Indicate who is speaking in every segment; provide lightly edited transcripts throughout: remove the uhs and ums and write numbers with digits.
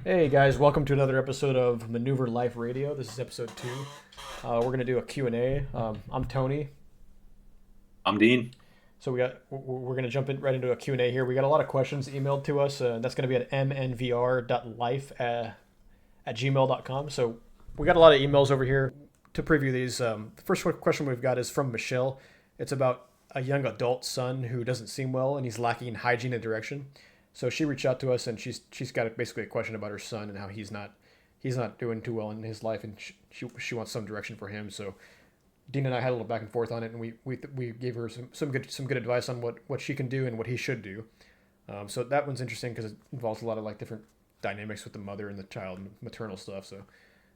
Speaker 1: Hey guys, welcome to another episode of Maneuver Life Radio. This is episode 2. We're going to do a Q&A. I'm Tony.
Speaker 2: I'm Dean.
Speaker 1: So we're going to jump in right into a Q&A here. We got a lot of questions emailed to us. That's going to be at mnvr.life at gmail.com. So we got a lot of emails over here to preview these. The first question we've got is from Michelle. It's about a young adult son who doesn't seem well and he's lacking in hygiene and direction. So she reached out to us and she's got basically a question about her son and how he's not doing too well in his life and she wants some direction for him. So Dean and I had a little back and forth on it and we gave her some good advice on what she can do and what he should do. So that one's interesting because it involves a lot of like different dynamics with the mother and the child, maternal stuff. So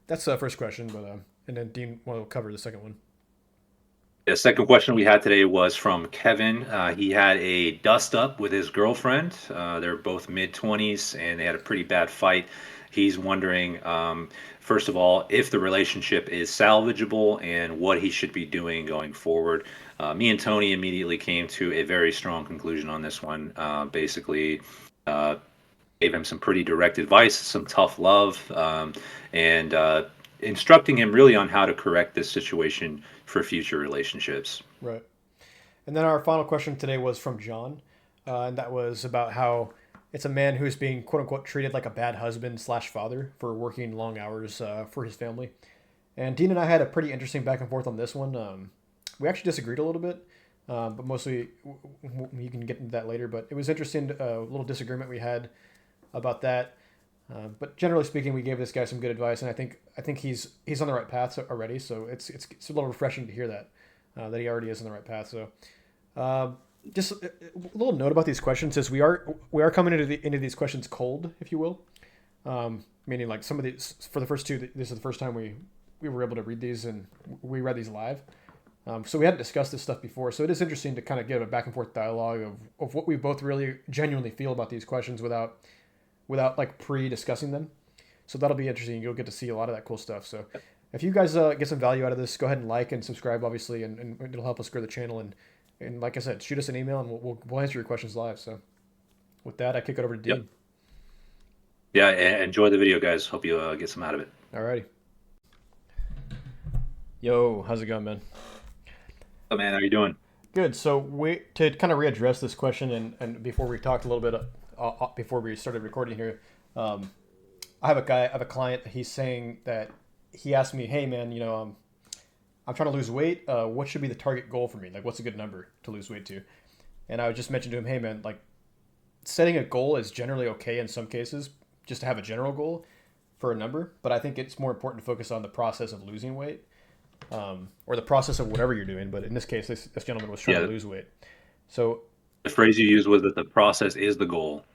Speaker 1: that's the first question, but and then Dean will cover the second one.
Speaker 2: The second question we had today was from Kevin. He had a dust up with his girlfriend. They're both mid 20s and they had a pretty bad fight. He's wondering, first of all, if the relationship is salvageable and what he should be doing going forward. Me and Tony immediately came to a very strong conclusion on this one. Basically, gave him some pretty direct advice, some tough love, and instructing him really on how to correct this situation for future relationships.
Speaker 1: Right. And then our final question today was from John, and that was about how it's a man who's being quote unquote treated like a bad husband slash father for working long hours for his family. And Dean and I had a pretty interesting back and forth on this one. We actually disagreed a little bit, but mostly you can get into that later. But it was interesting, a little disagreement we had about that. But generally speaking, we gave this guy some good advice, and I think he's on the right path already. So it's a little refreshing to hear that he already is on the right path. So just a little note about these questions is we are coming into these questions cold, if you will, meaning like some of these for the first two. This is the first time we were able to read these, and we read these live. So we hadn't discussed this stuff before. So it is interesting to kind of give a back and forth dialogue of what we both really genuinely feel about these questions without like pre-discussing them. So that'll be interesting. You'll get to see a lot of that cool stuff. So if you guys get some value out of this, go ahead and like and subscribe, obviously, and it'll help us grow the channel. And like I said, shoot us an email and we'll answer your questions live. So with that, I kick it over to
Speaker 2: Yep.
Speaker 1: Dean.
Speaker 2: Yeah, enjoy the video, guys. Hope you get some out of it.
Speaker 1: Alrighty. Yo, how's it going, man?
Speaker 2: Oh, man, how are you doing?
Speaker 1: Good. So we to kind of readdress this question and before we talked a little bit before we started recording here, um, I have a client. He's saying that he asked me, "Hey, man, I'm trying to lose weight. What should be the target goal for me? Like, what's a good number to lose weight to?" And I just mentioned to him, "Hey, man, like, setting a goal is generally okay in some cases, just to have a general goal for a number. But I think it's more important to focus on the process of losing weight, or the process of whatever you're doing. But in this case, this gentleman was trying to
Speaker 2: Yeah,
Speaker 1: lose weight. So
Speaker 2: the phrase you used was that the process is the goal.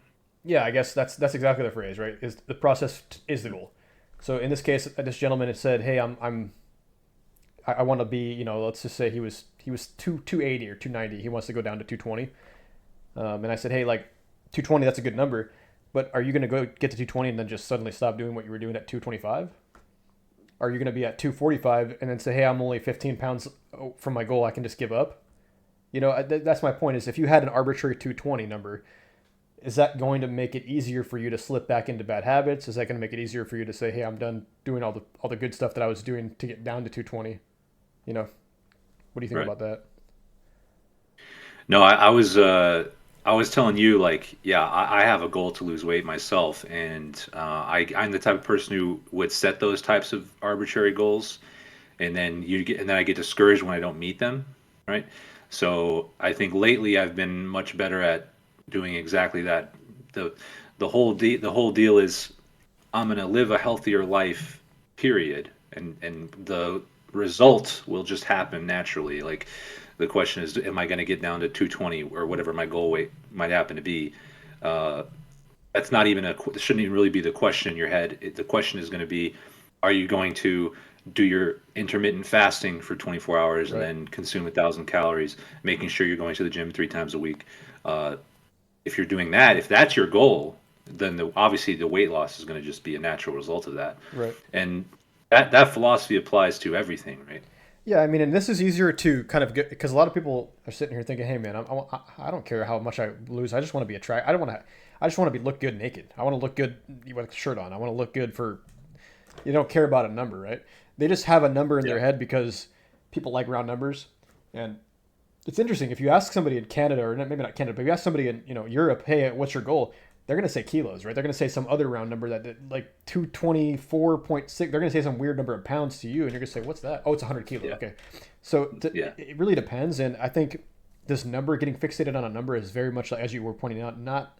Speaker 1: yeah, I guess that's exactly the phrase, right? Is the process is the goal. So in this case, this gentleman had said, "Hey, I want to be, let's just say he was 280 or 290. He wants to go down to 220." And I said, "Hey, like 220, that's a good number, but are you going to go get to 220 and then just suddenly stop doing what you were doing at 225? Are you going to be at 245 and then say, 'Hey, I'm only 15 pounds from my goal. I can just give up?'" That's my point. Is if you had an arbitrary 220 number, is that going to make it easier for you to slip back into bad habits? Is that going to make it easier for you to say, "Hey, I'm done doing all the good stuff that I was doing to get down to 220"? You know, what do you think
Speaker 2: Right.
Speaker 1: about that?
Speaker 2: No, I was telling you like, yeah, I have a goal to lose weight myself, and I'm the type of person who would set those types of arbitrary goals, and then I get discouraged when I don't meet them, right? So I think lately I've been much better at doing exactly that. the the whole deal is I'm gonna live a healthier life, period, and the result will just happen naturally. Like the question is, am I gonna get down to 220 or whatever my goal weight might happen to be? Uh, that's not even it shouldn't even really be the question in your head. The question is going to be, are you going to do your intermittent fasting for 24 hours and
Speaker 1: Right.
Speaker 2: then consume 1,000 calories, making sure you're going to the gym 3 times a week? Uh, if you're doing that, if that's your goal, then obviously the weight loss is going to just be a natural result of that.
Speaker 1: Right.
Speaker 2: And that philosophy applies to everything, right?
Speaker 1: Yeah, I mean, and this is easier to kind of get because a lot of people are sitting here thinking, "Hey, man, I don't care how much I lose. I just want to be attractive. I don't want to. I just want to be look good naked. I want to look good with a shirt on. I want to look good for. You don't care about a number, right? They just have a number in
Speaker 2: Yeah.
Speaker 1: their head because people like round numbers, and it's interesting if you ask somebody in Canada or maybe not Canada, but if you ask somebody in Europe, hey, what's your goal? They're gonna say kilos, right? They're gonna say some other round number that like 224.6. They're gonna say some weird number of pounds to you, and you're gonna say, what's that? Oh, it's 100 kilo.
Speaker 2: Yeah.
Speaker 1: Okay, so
Speaker 2: Yeah.
Speaker 1: it really depends, and I think this number getting fixated on a number is very much like, as you were pointing out, not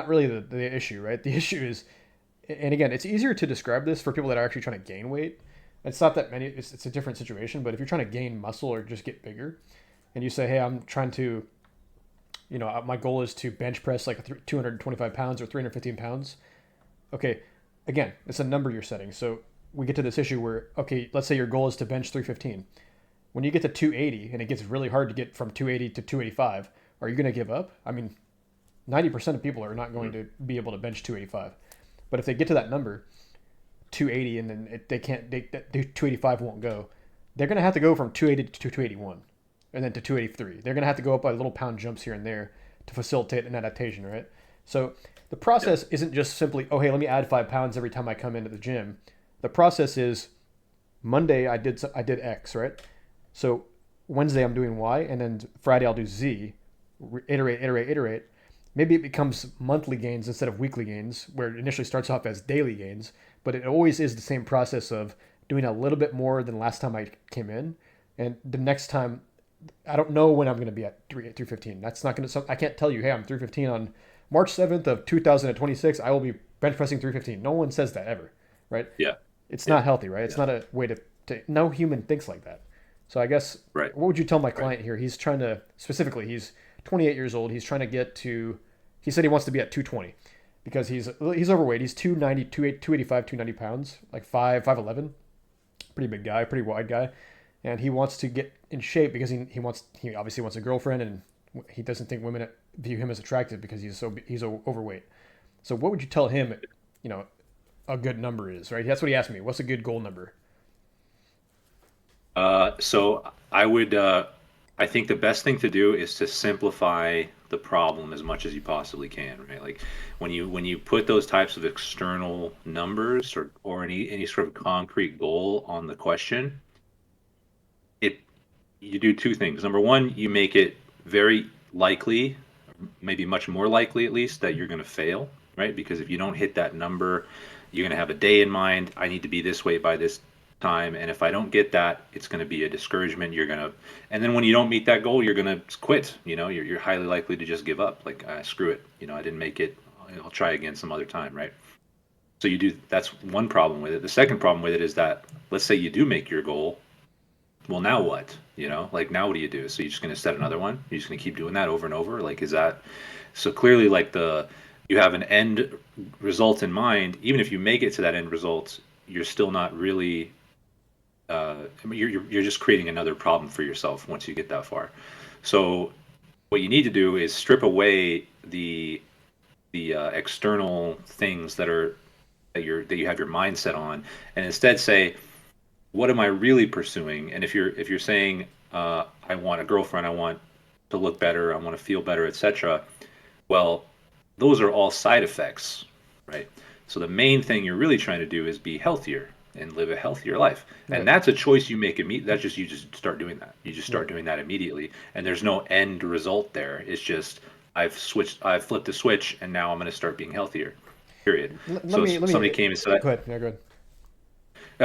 Speaker 1: really the issue, right? The issue is, and again, it's easier to describe this for people that are actually trying to gain weight. It's not that many. It's a different situation, but if you're trying to gain muscle or just get bigger, and you say, hey, I'm trying to, my goal is to bench press like 225 pounds or 315 pounds. Okay, again, it's a number you're setting. So we get to this issue where, okay, let's say your goal is to bench 315. When you get to 280 and it gets really hard to get from 280 to 285, are you going to give up? I mean, 90% of people are not going to be able to bench 285. But if they get to that number, 280, and then they can't, 285 won't go, they're going to have to go from 280 to 281 and then to 283. They're going to have to go up by little pound jumps here and there to facilitate an adaptation, right? So the
Speaker 2: Yeah.
Speaker 1: process isn't just simply, oh, hey, let me add 5 pounds every time I come into the gym. The process is Monday I did X, right? So Wednesday I'm doing Y, and then Friday I'll do Z. Iterate, iterate, iterate. Maybe it becomes monthly gains instead of weekly gains, where it initially starts off as daily gains, but it always is the same process of doing a little bit more than last time I came in, and the next time I don't know when I'm going to be at 315. That's not going to. I can't tell you. Hey, I'm 315 on March 7th of 2026. I will be bench pressing 315. No one says that ever, right?
Speaker 2: Yeah.
Speaker 1: It's
Speaker 2: Yeah.
Speaker 1: not healthy, right? It's
Speaker 2: Yeah.
Speaker 1: not a way to. No human thinks like that. So I guess
Speaker 2: Right.
Speaker 1: what would you tell my
Speaker 2: Right.
Speaker 1: client here? He's trying to specifically. He's 28 years old. He's trying to get to. He said he wants to be at 220 because he's overweight. He's 290, 285, 290 pounds, like 5'11", pretty big guy, pretty wide guy, and he wants to get in shape because he obviously wants a girlfriend, and he doesn't think women view him as attractive because he's overweight. So what would you tell him? You know, a good number is, right? That's what he asked me. What's a good goal number?
Speaker 2: So I would, I think the best thing to do is to simplify the problem as much as you possibly can, right? Like when you put those types of external numbers or any sort of concrete goal on the question, it you do two things. Number one, you make it very likely, maybe much more likely at least, that you're going to fail, right? Because if you don't hit that number, you're going to have a day in mind. I need to be this weight by this time, and if I don't get that, it's going to be a discouragement. And then when you don't meet that goal, you're going to quit. You're highly likely to just give up. Like, screw it. I didn't make it. I'll try again some other time, right? So you do. That's one problem with it. The second problem with it is that, let's say you do make your goal. Well, now what? Like, now what do you do? So you're just going to set another one? You're just going to keep doing that over and over? Like, is that so clearly, like, you have an end result in mind? Even if you make it to that end result, you're still not really, you're just creating another problem for yourself once you get that far. So what you need to do is strip away the external things that you have your mindset on, and instead say, what am I really pursuing? And if you're saying, I want a girlfriend, I want to look better, I want to feel better, etc. Well, those are all side effects, right? So the main thing you're really trying to do is be healthier and live a healthier life. And
Speaker 1: Right,
Speaker 2: that's a choice you make immediately. That's just, you just start doing that. You just start
Speaker 1: right.
Speaker 2: doing that immediately. And there's no end result there. It's just, I've flipped the switch, and now I'm going to start being healthier. Period.
Speaker 1: Let
Speaker 2: So
Speaker 1: me
Speaker 2: if
Speaker 1: let
Speaker 2: somebody
Speaker 1: me
Speaker 2: came and said,
Speaker 1: go ahead. Yeah, go ahead.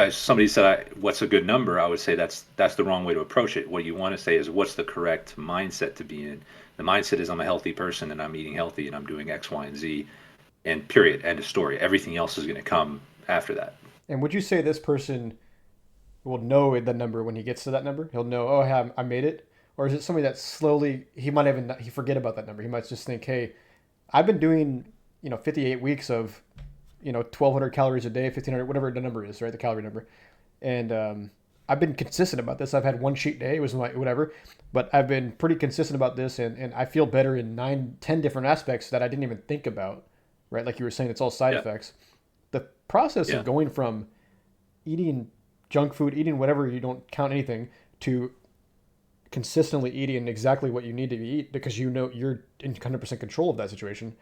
Speaker 2: somebody said, "What's a good number?" I would say that's the wrong way to approach it. What you want to say is, "What's the correct mindset to be in?" The mindset is, "I'm a healthy person, and I'm eating healthy, and I'm doing X, Y, and Z." And period. End of story. Everything else is going to come after that.
Speaker 1: And would you say this person will know the number when he gets to that number? He'll know, oh, hey, I made it. Or is it somebody that slowly he might even he forget about that number? He might just think, hey, I've been doing 58 weeks of 1,200 calories a day, 1,500, whatever the number is, right? The calorie number, and I've been consistent about this. I've had one cheat day, it was my whatever, but I've been pretty consistent about this, and I feel better in 9, 10 different aspects that I didn't even think about, right? Like you were saying, it's all side
Speaker 2: Yeah.
Speaker 1: effects. The process of
Speaker 2: Yeah.
Speaker 1: going from eating junk food, eating whatever you don't count anything, to consistently eating exactly what you need to eat because you know you're in 100% control of that situation.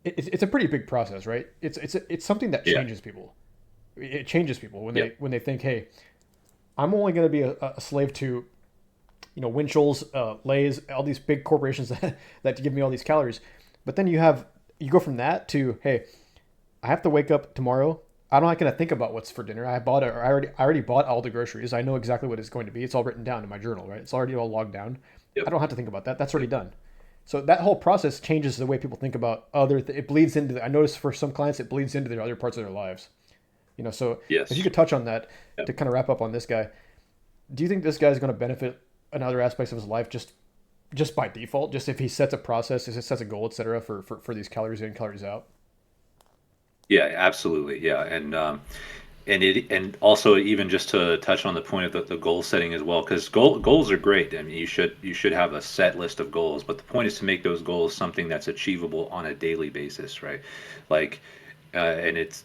Speaker 1: It's a pretty big process, right? It's something that
Speaker 2: Yeah.
Speaker 1: changes people. It changes people
Speaker 2: Yep.
Speaker 1: when they think, hey, I'm only going to be a slave to Winchells, Lay's, all these big corporations that give me all these calories. But then you go from that to, hey, I have to wake up tomorrow. I'm not going to think about what's for dinner. I bought it, or I already bought all the groceries. I know exactly what it's going to be. It's all written down in my journal, right? It's already all logged down. I
Speaker 2: Yep.
Speaker 1: don't have to think about that. That's already
Speaker 2: Yep.
Speaker 1: done. So that whole process changes the way people think about it bleeds into. I notice for some clients, it bleeds into their other parts of their lives. So if you
Speaker 2: Yes.
Speaker 1: could touch on that
Speaker 2: Yep.
Speaker 1: to kind of wrap up on this guy, do you think this guy is going to benefit in other aspects of his life just by default, just if he sets a process, if he sets a goal, etc., for these calories in, calories out?
Speaker 2: Yeah, absolutely. Yeah. And also even just to touch on the point of the goal setting as well, because goals are great. I mean, you should have a set list of goals, but the point is to make those goals something that's achievable on a daily basis, right? Like, and it's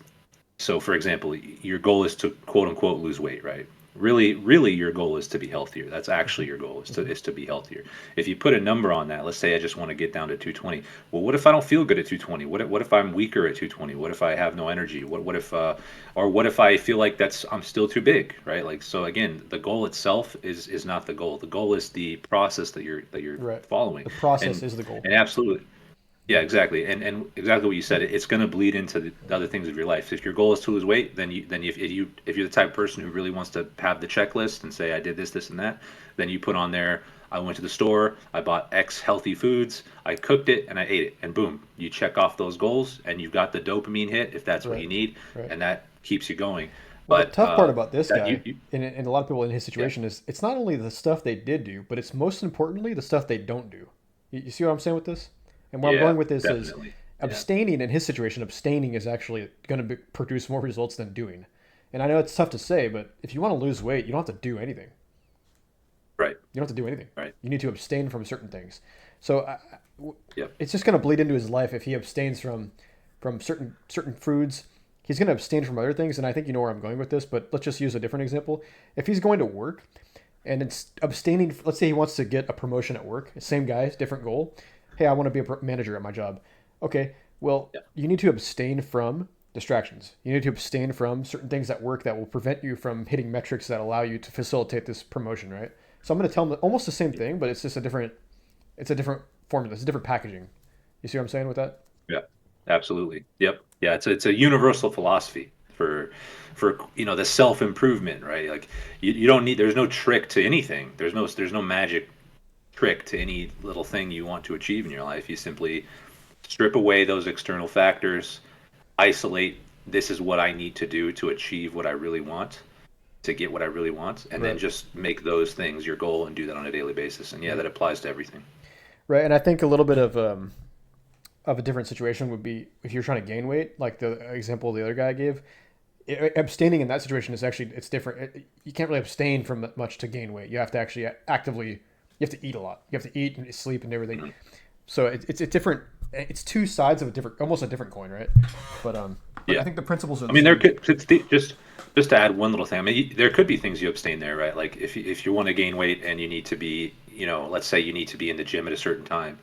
Speaker 2: so, for example, your goal is to quote unquote lose weight, right? Really, your goal is to be healthier. That's
Speaker 1: Mm-hmm.
Speaker 2: actually your goal,
Speaker 1: Mm-hmm.
Speaker 2: is to be healthier. If you put a number on that, let's say I just want to get down to 220. Well, what if I don't feel good at 220? What if I'm weaker at 220? What if I have no energy? What if or what if I feel like I'm still too big, right? Like, so again, the goal itself is not the goal. The goal is the process that you're
Speaker 1: Right.
Speaker 2: following,
Speaker 1: The process
Speaker 2: and
Speaker 1: is the goal.
Speaker 2: and absolutely. Yeah, exactly, and exactly what you said. It's going to bleed into the other things of your life. If your goal is to lose weight, then if you're the type of person who really wants to have the checklist and say I did this, this, and that, then you put on there. I went to the store. I bought X healthy foods. I cooked it and I ate it, and boom, you check off those goals, and you've got the dopamine hit if that's what
Speaker 1: Right.
Speaker 2: you need,
Speaker 1: Right.
Speaker 2: and that keeps you going.
Speaker 1: Well, the
Speaker 2: But
Speaker 1: tough part about this
Speaker 2: that
Speaker 1: guy,
Speaker 2: you
Speaker 1: and a lot of people in his
Speaker 2: yeah,
Speaker 1: situation, is it's not only the stuff they did do, but it's most importantly the stuff they don't do. You see what I'm saying with this? And where I'm
Speaker 2: yeah,
Speaker 1: going with this is
Speaker 2: definitely, yeah,
Speaker 1: abstaining. In his situation, abstaining is actually going to produce more results than doing. And I know it's tough to say, but if you want to lose weight, you don't have to do anything.
Speaker 2: right,
Speaker 1: You don't have to do anything.
Speaker 2: right,
Speaker 1: You need to abstain from certain things. So
Speaker 2: yep,
Speaker 1: it's just going to bleed into his life if he abstains from certain foods. He's going to abstain from other things, and I think you know where I'm going with this. But let's just use a different example. If he's going to work and it's abstaining, let's say he wants to get a promotion at work, same guy, different goal. Hey, I want to be a manager at my job. Okay, well,
Speaker 2: yeah,
Speaker 1: you need to abstain from distractions. You need to abstain from certain things at work that will prevent you from hitting metrics that allow you to facilitate this promotion, right? So I'm going to tell him almost the same thing, but it's just it's a different formula. It's a different packaging. You see what I'm saying with that?
Speaker 2: yeah. Absolutely. Yep. Yeah, it's a universal philosophy for the self-improvement, right? Like you don't need there's no trick to anything. There's no magic trick to any little thing you want to achieve in your life. You simply strip away those external factors, isolate this is what I need to do to achieve what I really want, to get what I really want, and then
Speaker 1: Right.
Speaker 2: just make those things your goal and do that on a daily basis. And yeah,
Speaker 1: Right.
Speaker 2: that applies to everything.
Speaker 1: Right. And I think a little bit of a different situation would be if you're trying to gain weight, like the example the other guy gave. Abstaining in that situation is actually it's different. You can't really abstain from much to gain weight. You have to actually actively you have to eat a lot. You have to eat and sleep and everything.
Speaker 2: Mhm.
Speaker 1: So it's a different. It's two sides of a different, almost a different coin, right? But I
Speaker 2: Yeah.
Speaker 1: think the principles are
Speaker 2: I
Speaker 1: the
Speaker 2: mean, there
Speaker 1: same.
Speaker 2: could just to add one little thing. I mean, there could be things you abstain there, right? Like if you want to gain weight and you need to be, let's say you need to be in the gym at a certain time.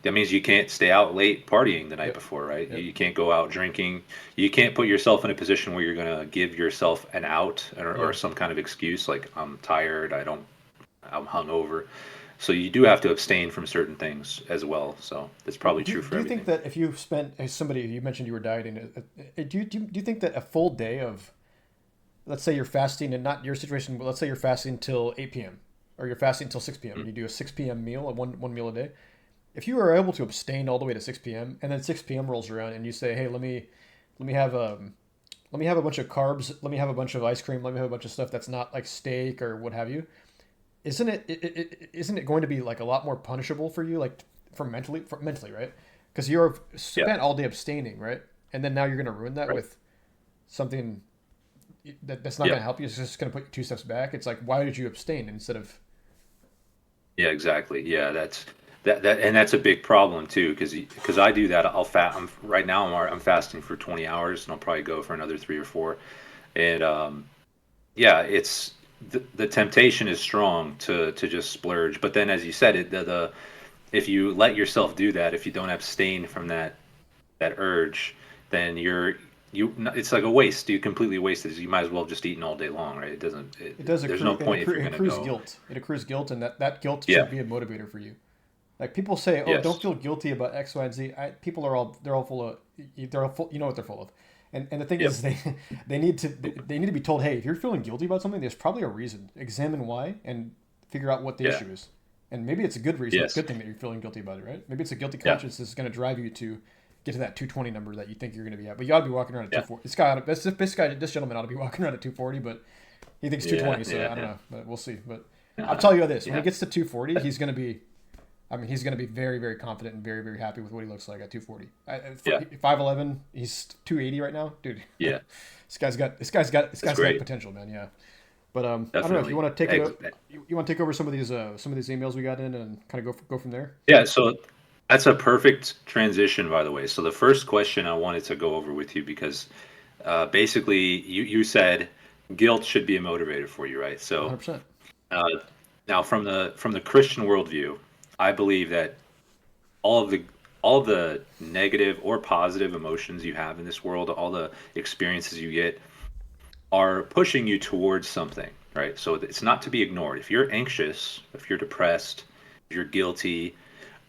Speaker 2: That means you can't stay out late partying the night
Speaker 1: Yep.
Speaker 2: before, right?
Speaker 1: Yep.
Speaker 2: You can't go out drinking. You can't put yourself in a position where you're gonna give yourself an out or
Speaker 1: Yeah.
Speaker 2: some kind of excuse like I'm tired, I'm hungover. So you do have to abstain from certain things as well. So that's probably true for
Speaker 1: Do you think
Speaker 2: everything.
Speaker 1: that if you spent as somebody you mentioned you were dieting, do you think that a full day of let's say you're fasting and not your situation, but let's say you're fasting till 8 p.m. or you're fasting till 6 p.m.
Speaker 2: Mm.
Speaker 1: and you do a 6 p.m. meal, one meal a day. If you are able to abstain all the way to 6 p.m. and then 6 p.m. rolls around and you say, hey, let me have let me have a bunch of carbs, let me have a bunch of ice cream, let me have a bunch of stuff that's not like steak or what have you. Isn't it going to be like a lot more punishable for you, like for mentally, right? Because you're
Speaker 2: Yeah,
Speaker 1: spent all day abstaining, right? And then now you're going to ruin that
Speaker 2: right.
Speaker 1: with something that's not
Speaker 2: Yeah.
Speaker 1: going to help you. It's just going to put you two steps back. It's like, why did you abstain instead of
Speaker 2: Yeah, exactly. Yeah, and that's a big problem too, because I do that. I'm right now. I'm fasting for 20 hours, and I'll probably go for another 3 or 4. And yeah, it's the temptation is strong to just splurge. But then, as you said, the if you let yourself do that, if you don't abstain from that urge, then it's like a waste. You completely waste it. You might as well have just eaten all day long, right? It doesn't.
Speaker 1: It does
Speaker 2: There's
Speaker 1: accrue,
Speaker 2: no
Speaker 1: and
Speaker 2: point if you're
Speaker 1: it
Speaker 2: gonna
Speaker 1: accrues
Speaker 2: go.
Speaker 1: guilt. It accrues guilt, and that guilt
Speaker 2: Yeah.
Speaker 1: should be a motivator for you. Like people say, "Oh, don't
Speaker 2: Yes.
Speaker 1: feel guilty about X, Y, and Z." People are all full of they're all full, you know what they're full of. And the thing
Speaker 2: Yep.
Speaker 1: is, they need to be told, "Hey, if you're feeling guilty about something, there's probably a reason. Examine why and figure out what the
Speaker 2: Yeah.
Speaker 1: issue is." And maybe it's a good reason,
Speaker 2: Yes.
Speaker 1: good thing that you're feeling guilty about it, right? Maybe it's a guilty
Speaker 2: Yeah.
Speaker 1: conscience that's going to drive you to get to that 220 number that you think you're going to be at. But you ought to be walking around at
Speaker 2: Yeah.
Speaker 1: 240. This gentleman ought to be walking around at 240, but he thinks
Speaker 2: Yeah.
Speaker 1: 220, so
Speaker 2: Yeah.
Speaker 1: I don't
Speaker 2: Yeah.
Speaker 1: know, but we'll see. But I'll
Speaker 2: Uh,
Speaker 1: tell you this: when he
Speaker 2: yeah.
Speaker 1: gets to 240, he's going to be. I mean, he's going to be very, very confident and very, very happy with what he looks like at 240. For
Speaker 2: Yeah.
Speaker 1: 5'11", he's 280 right now, dude.
Speaker 2: Yeah.
Speaker 1: This
Speaker 2: That's
Speaker 1: guy's got
Speaker 2: great.
Speaker 1: potential, man. Yeah, but I don't know if you
Speaker 2: Definitely.
Speaker 1: want to take
Speaker 2: Ex-
Speaker 1: it. You want to take over some of these emails we got in and kind of go from there.
Speaker 2: Yeah. So that's a perfect transition, by the way. So the first question I wanted to go over with you because basically you said guilt should be a motivator for you, right? So
Speaker 1: 100%.
Speaker 2: uh, now from the Christian worldview, I believe that all of the all of the negative or positive emotions you have in this world, all the experiences you get, are pushing you towards something, right? So it's not to be ignored. If you're anxious, if you're depressed, if you're guilty,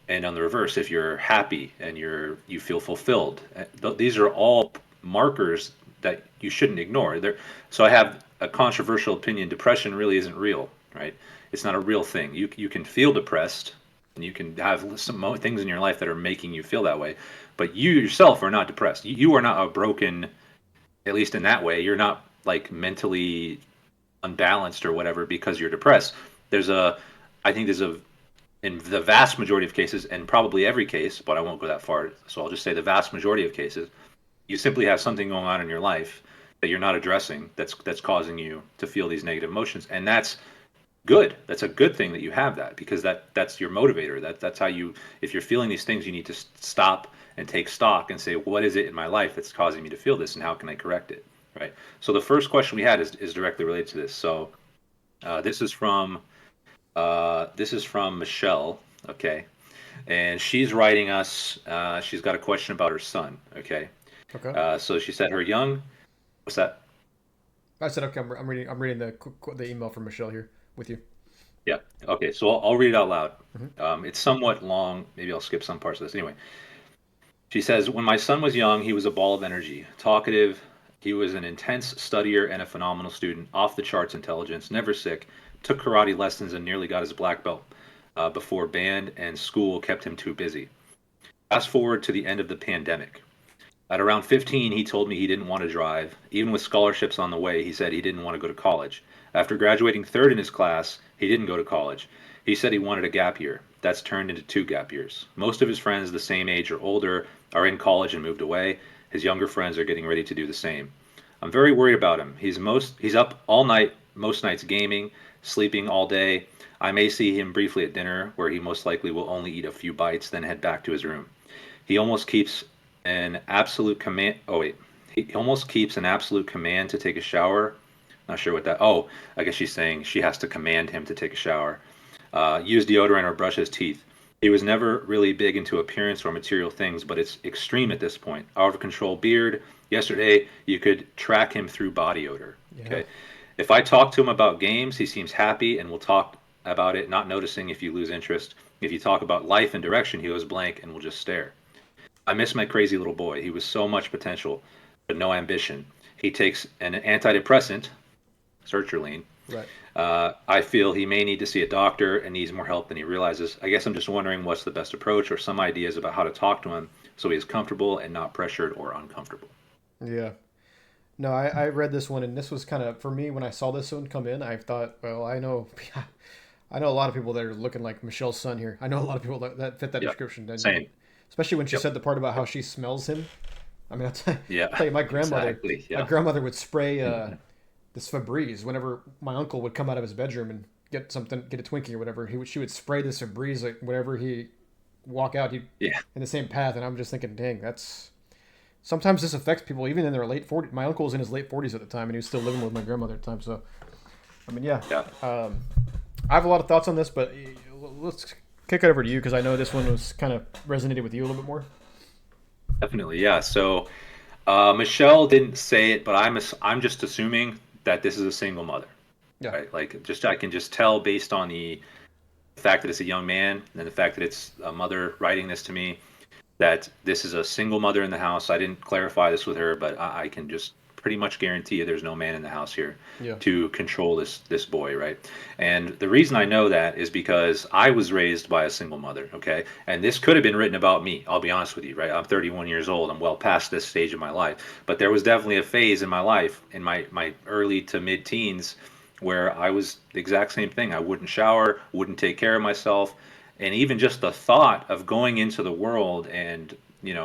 Speaker 2: and on the reverse, if you're happy and you feel fulfilled, these are all markers that you shouldn't ignore. So I have a controversial opinion. Depression really isn't real, right? It's not a real thing. You can feel depressed, and you can have some things in your life that are making you feel that way, but you yourself are not depressed. You are not a broken, at least in that way. You're not like mentally unbalanced or whatever because you're depressed. There's a, I think there's a in the vast majority of cases, and probably every case, but I won't go that far. So I'll just say the vast majority of cases, you simply have something going on in your life that you're not addressing that's causing you to feel these negative emotions, and that's good. That's a good thing that you have that because that's your motivator. That's how you. If you're feeling these things, you need to stop and take stock and say, what is it in my life that's causing me to feel this, and how can I correct it? Right. So the first question we had is directly related to this. So this is from Michelle. Okay, and she's writing us. She's got a question about her son. Okay,
Speaker 1: Okay.
Speaker 2: so she said her young. What's that?
Speaker 1: I said okay. I'm reading the email from Michelle here with you.
Speaker 2: Yeah. Okay. So I'll read it out loud.
Speaker 1: Hmm.
Speaker 2: It's somewhat long. Maybe I'll skip some parts of this. Anyway, she says, when my son was young, he was a ball of energy, talkative. He was an intense studier and a phenomenal student, off the charts intelligence, never sick, took karate lessons and nearly got his black belt before band and school kept him too busy. Fast forward to the end of the pandemic. At around 15, he told me he didn't want to drive. Even with scholarships on the way, he said he didn't want to go to college. After graduating third in his class, he didn't go to college. He said he wanted a gap year. That's turned into 2 gap years. Most of his friends the same age or older are in college and moved away. His younger friends are getting ready to do the same. I'm very worried about him. He's up all night, most nights gaming, sleeping all day. I may see him briefly at dinner, where he most likely will only eat a few bites, then head back to his room. He almost keeps an absolute command. Oh wait, he almost keeps an absolute command to take a shower. Not sure what that. Oh, I guess she's saying she has to command him to take a shower. Use deodorant or brush his teeth. He was never really big into appearance or material things, but it's extreme at this point. Out of control beard. Yesterday, you could track him through body odor.
Speaker 1: Yeah.
Speaker 2: Okay. If I talk to him about games, he seems happy and will talk about it, not noticing if you lose interest. If you talk about life and direction, he goes blank and will just stare. I miss my crazy little boy. He was so much potential, but no ambition. He takes an antidepressant, sertraline.
Speaker 1: Right.
Speaker 2: I feel he may need to see a doctor and needs more help than he realizes. I guess I'm just wondering what's the best approach or some ideas about how to talk to him so he is comfortable and not pressured or uncomfortable.
Speaker 1: Yeah. No, I read this one, and this was kind of for me when I saw this one come in. I thought, well, I know, I know a lot of people that are looking like Michelle's son here. I know a lot of people that fit that
Speaker 2: Yep.
Speaker 1: description. And
Speaker 2: Same.
Speaker 1: especially when she
Speaker 2: Yep.
Speaker 1: said the part about how she smells him. I mean, I'll
Speaker 2: Yeah.
Speaker 1: tell you,
Speaker 2: Exactly.
Speaker 1: my
Speaker 2: Yeah.
Speaker 1: grandmother would spray this Febreze whenever my uncle would come out of his bedroom and get a Twinkie or whatever. She would spray this Febreze like whenever he walk out, he
Speaker 2: Yeah.
Speaker 1: in the same path. And I'm just thinking, dang, that's sometimes this affects people even in their late 40s. My uncle was in his late 40s at the time, and he was still living with my grandmother at the time. So I mean, yeah.
Speaker 2: Yeah,
Speaker 1: Um, I have a lot of thoughts on this, but let's kick it over to you because I know this one was kind of resonated with you a little bit more.
Speaker 2: definitely. Yeah. So Michelle didn't say it, but I'm just assuming that this is a single mother,
Speaker 1: Yeah.
Speaker 2: right? Like just I can just tell based on the fact that it's a young man and the fact that it's a mother writing this to me that this is a single mother in the house. I didn't clarify this with her, but I can just pretty much guarantee you there's no man in the house here
Speaker 1: Yeah.
Speaker 2: to control this boy, right? And the reason I know that is because I was raised by a single mother, okay? And this could have been written about me. I'll be honest with you, right? I'm 31 years old. I'm well past this stage of my life, but there was definitely a phase in my life in my early to mid teens where I was the exact same thing. I wouldn't shower, wouldn't take care of myself, and even just the thought of going into the world and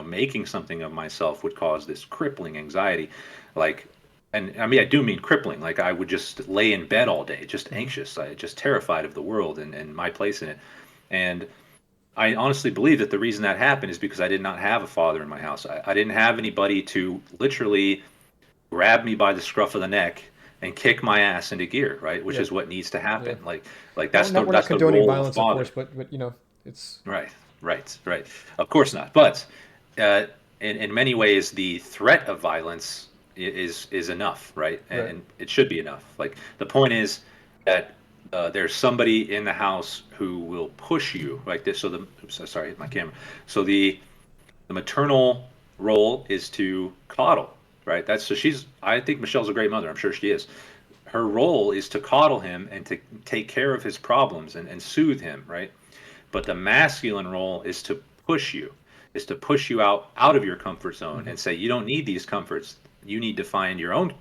Speaker 2: making something of myself would cause this crippling anxiety, like, and I mean I do mean crippling, like I would just lay in bed all day just
Speaker 1: Mm-hmm.
Speaker 2: anxious, just terrified of the world and my place in it. And I honestly believe that the reason that happened is because I did not have a father in my house. I didn't have anybody to literally grab me by the scruff of the neck and kick my ass into gear, right? Which
Speaker 1: Yeah.
Speaker 2: is what needs to
Speaker 1: Yeah.
Speaker 2: happen. Like
Speaker 1: Not,
Speaker 2: that's the
Speaker 1: not we're not
Speaker 2: that's the
Speaker 1: condoning
Speaker 2: role of a
Speaker 1: violence, of
Speaker 2: father.
Speaker 1: course, but it's
Speaker 2: Right, right. Of course not. But uh, in many ways, the threat of violence is enough, right?
Speaker 1: right.
Speaker 2: And it should be enough. Like the point is that there's somebody in the house who will push you like this. So the oops, sorry, my camera. So the maternal role is to coddle, right? That's so she's. I think Michelle's a great mother. I'm sure she is. Her role is to coddle him and to take care of his problems and soothe him, right? But the masculine role is to push you out of your comfort zone
Speaker 1: Mm-hmm.
Speaker 2: and say you don't need these comforts. You need to find your own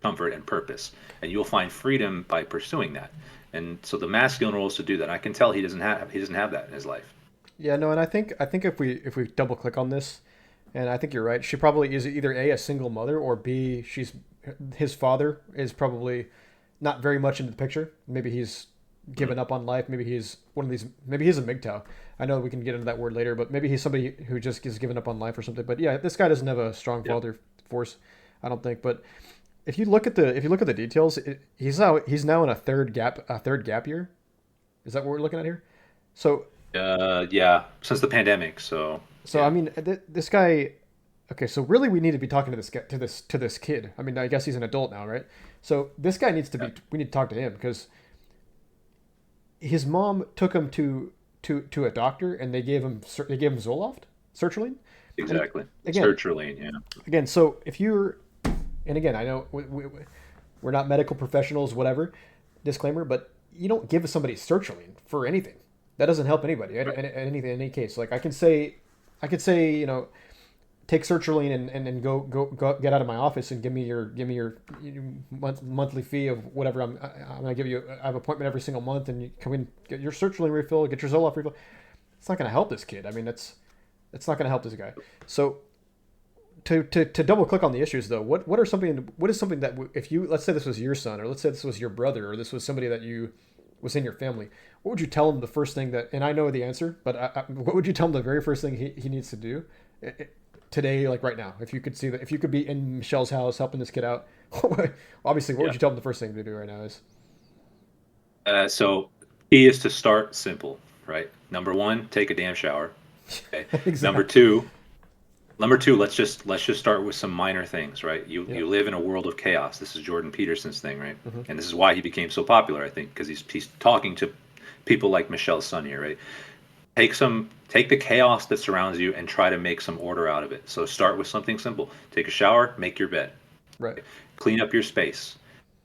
Speaker 2: comfort and purpose, and you'll find freedom by pursuing that. And so the masculine role is to do that. I can tell he doesn't have that in his life.
Speaker 1: Yeah, no, and I think if we double click on this, and I think you're right, she probably is either a single mother or b she's his father is probably not very much into the picture. Maybe he's
Speaker 2: Mm,
Speaker 1: given up on life. Maybe he's one of these. Maybe he's a MGTOW. I know we can get into that word later, but maybe he's somebody who just is given up on life or something. But yeah, this guy doesn't have a strong
Speaker 2: yep.
Speaker 1: father force, I don't think. But if you look at the details, he's now in a third gap year. Is that what we're looking at here? So
Speaker 2: Yeah, since the pandemic. So
Speaker 1: So I
Speaker 2: yeah,
Speaker 1: mean, this guy. Okay, so really, we need to be talking to this kid. I mean, I guess he's an adult now, right? So this guy needs to
Speaker 2: yeah,
Speaker 1: be. We need to talk to him because his mom took him to a doctor and they gave him Zoloft, sertraline, and
Speaker 2: exactly.
Speaker 1: again,
Speaker 2: Sertraline. Yeah,
Speaker 1: so if you're, and again, I know we're not medical professionals, whatever, disclaimer, but you don't give somebody sertraline for anything. That doesn't help anybody.
Speaker 2: right.
Speaker 1: Anything in any case. Like I could say, take sertraline and go get out of my office and give me your monthly fee of whatever I'm gonna give you. I have an appointment every single month, and you come in, get your sertraline refill, get your Zoloft refill. It's not gonna help this kid. I mean, it's not gonna help this guy. So to double click on the issues though, what is something that if you, let's say this was your son, or let's say this was your brother, or this was somebody that you was in your family, what would you tell him the first thing that, and I know the answer, but what would you tell him the very first thing he needs to do today, like right now, if you could see that, if you could be in Michelle's house helping this kid out, obviously what would
Speaker 2: Yeah.
Speaker 1: you tell him the first thing to do right now is?
Speaker 2: So key is to start simple, right? Number one, take a damn shower. Okay. Number
Speaker 1: Exactly.
Speaker 2: two, Number two, let's just start with some minor things, right? You
Speaker 1: Yeah.
Speaker 2: you live in a world of chaos. This is Jordan Peterson's thing, right?
Speaker 1: Mm-hmm.
Speaker 2: And this is why he became so popular, I think, because he's talking to people like Michelle's son here, right? Take the chaos that surrounds you and try to make some order out of it. So start with something simple. Take a shower, make your bed,
Speaker 1: Right.
Speaker 2: clean up your space.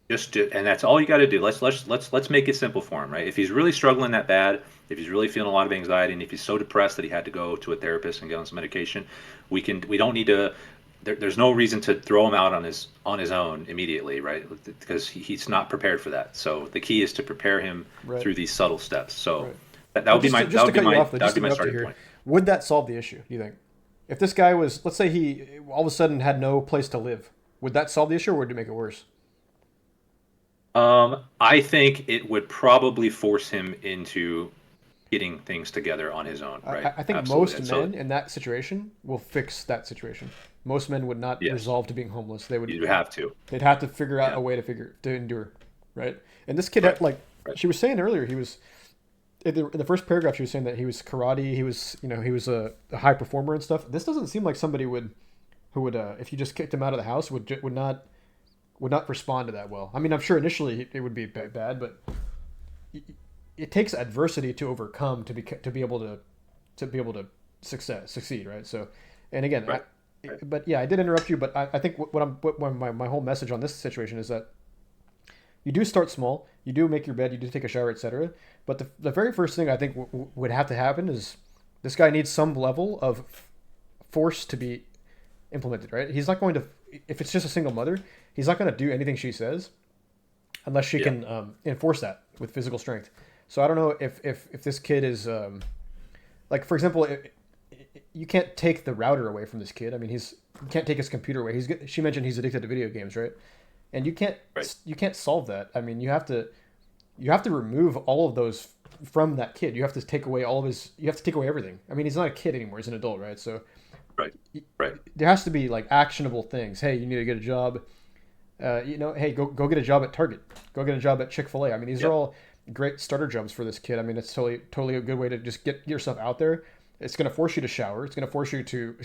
Speaker 2: And that's all you got to do. Let's make it simple for him, right? If he's really struggling that bad, if he's really feeling a lot of anxiety, and if he's so depressed that he had to go to a therapist and get on some medication, we don't need to. There's no reason to throw him out on his own immediately, right? Because he's not prepared for that. So the key is to prepare him
Speaker 1: Right.
Speaker 2: through these subtle steps. So
Speaker 1: Right.
Speaker 2: that
Speaker 1: Well,
Speaker 2: would be
Speaker 1: just
Speaker 2: my
Speaker 1: to,
Speaker 2: that
Speaker 1: just
Speaker 2: would
Speaker 1: to
Speaker 2: be
Speaker 1: cut you
Speaker 2: my
Speaker 1: off, though,
Speaker 2: that would
Speaker 1: just
Speaker 2: be
Speaker 1: to
Speaker 2: my
Speaker 1: interrupt you
Speaker 2: starting
Speaker 1: here,
Speaker 2: point.
Speaker 1: would that solve the issue? Do you think? If this guy was, let's say he all of a sudden had no place to live, would that solve the issue, or would it make it worse?
Speaker 2: I think it would probably force him into getting things together on his own,
Speaker 1: I,
Speaker 2: right?
Speaker 1: I I think
Speaker 2: Absolutely.
Speaker 1: most
Speaker 2: And so
Speaker 1: men in that situation will fix that situation. Most men would not
Speaker 2: yes,
Speaker 1: resolve to being homeless. They would
Speaker 2: you have to.
Speaker 1: they'd have to figure out
Speaker 2: Yeah.
Speaker 1: a way to endure. right? And this kid
Speaker 2: Right.
Speaker 1: had like
Speaker 2: Right.
Speaker 1: she was saying earlier, he was in the first paragraph. She was saying that he was karate. He was he was a high performer and stuff. This doesn't seem like somebody would who would if you just kicked him out of the house would not respond to that well. I mean, I'm sure initially it would be bad, but it takes adversity to overcome to be able to be able to succeed, right? So, and again,
Speaker 2: Right. Right.
Speaker 1: but yeah, I did interrupt you, but I think what my whole message on this situation is that you do start small, you do make your bed, you do take a shower, etc. But the very first thing I think would have to happen is this guy needs some level of force to be implemented, right? He's not going to, if it's just a single mother, he's not going to do anything she says unless she
Speaker 2: Yeah.
Speaker 1: can enforce that with physical strength. So I don't know if this kid is like, for example, you can't take the router away from this kid. I mean, you can't take his computer away. She mentioned he's addicted to video games, right? And
Speaker 2: Right.
Speaker 1: you can't solve that. I mean, you have to remove all of those from that kid. You have to take away all of his. You have to take away everything. I mean, he's not a kid anymore. He's an adult, right? So
Speaker 2: Right. Right.
Speaker 1: there has to be like actionable things. Hey, you need to get a job. Hey, go get a job at Target. Go get a job at Chick-fil-A. I mean, these are
Speaker 2: Yep.
Speaker 1: all great starter jobs for this kid. I mean, it's totally a good way to just get yourself out there. It's going to force you to shower. It's going to force you to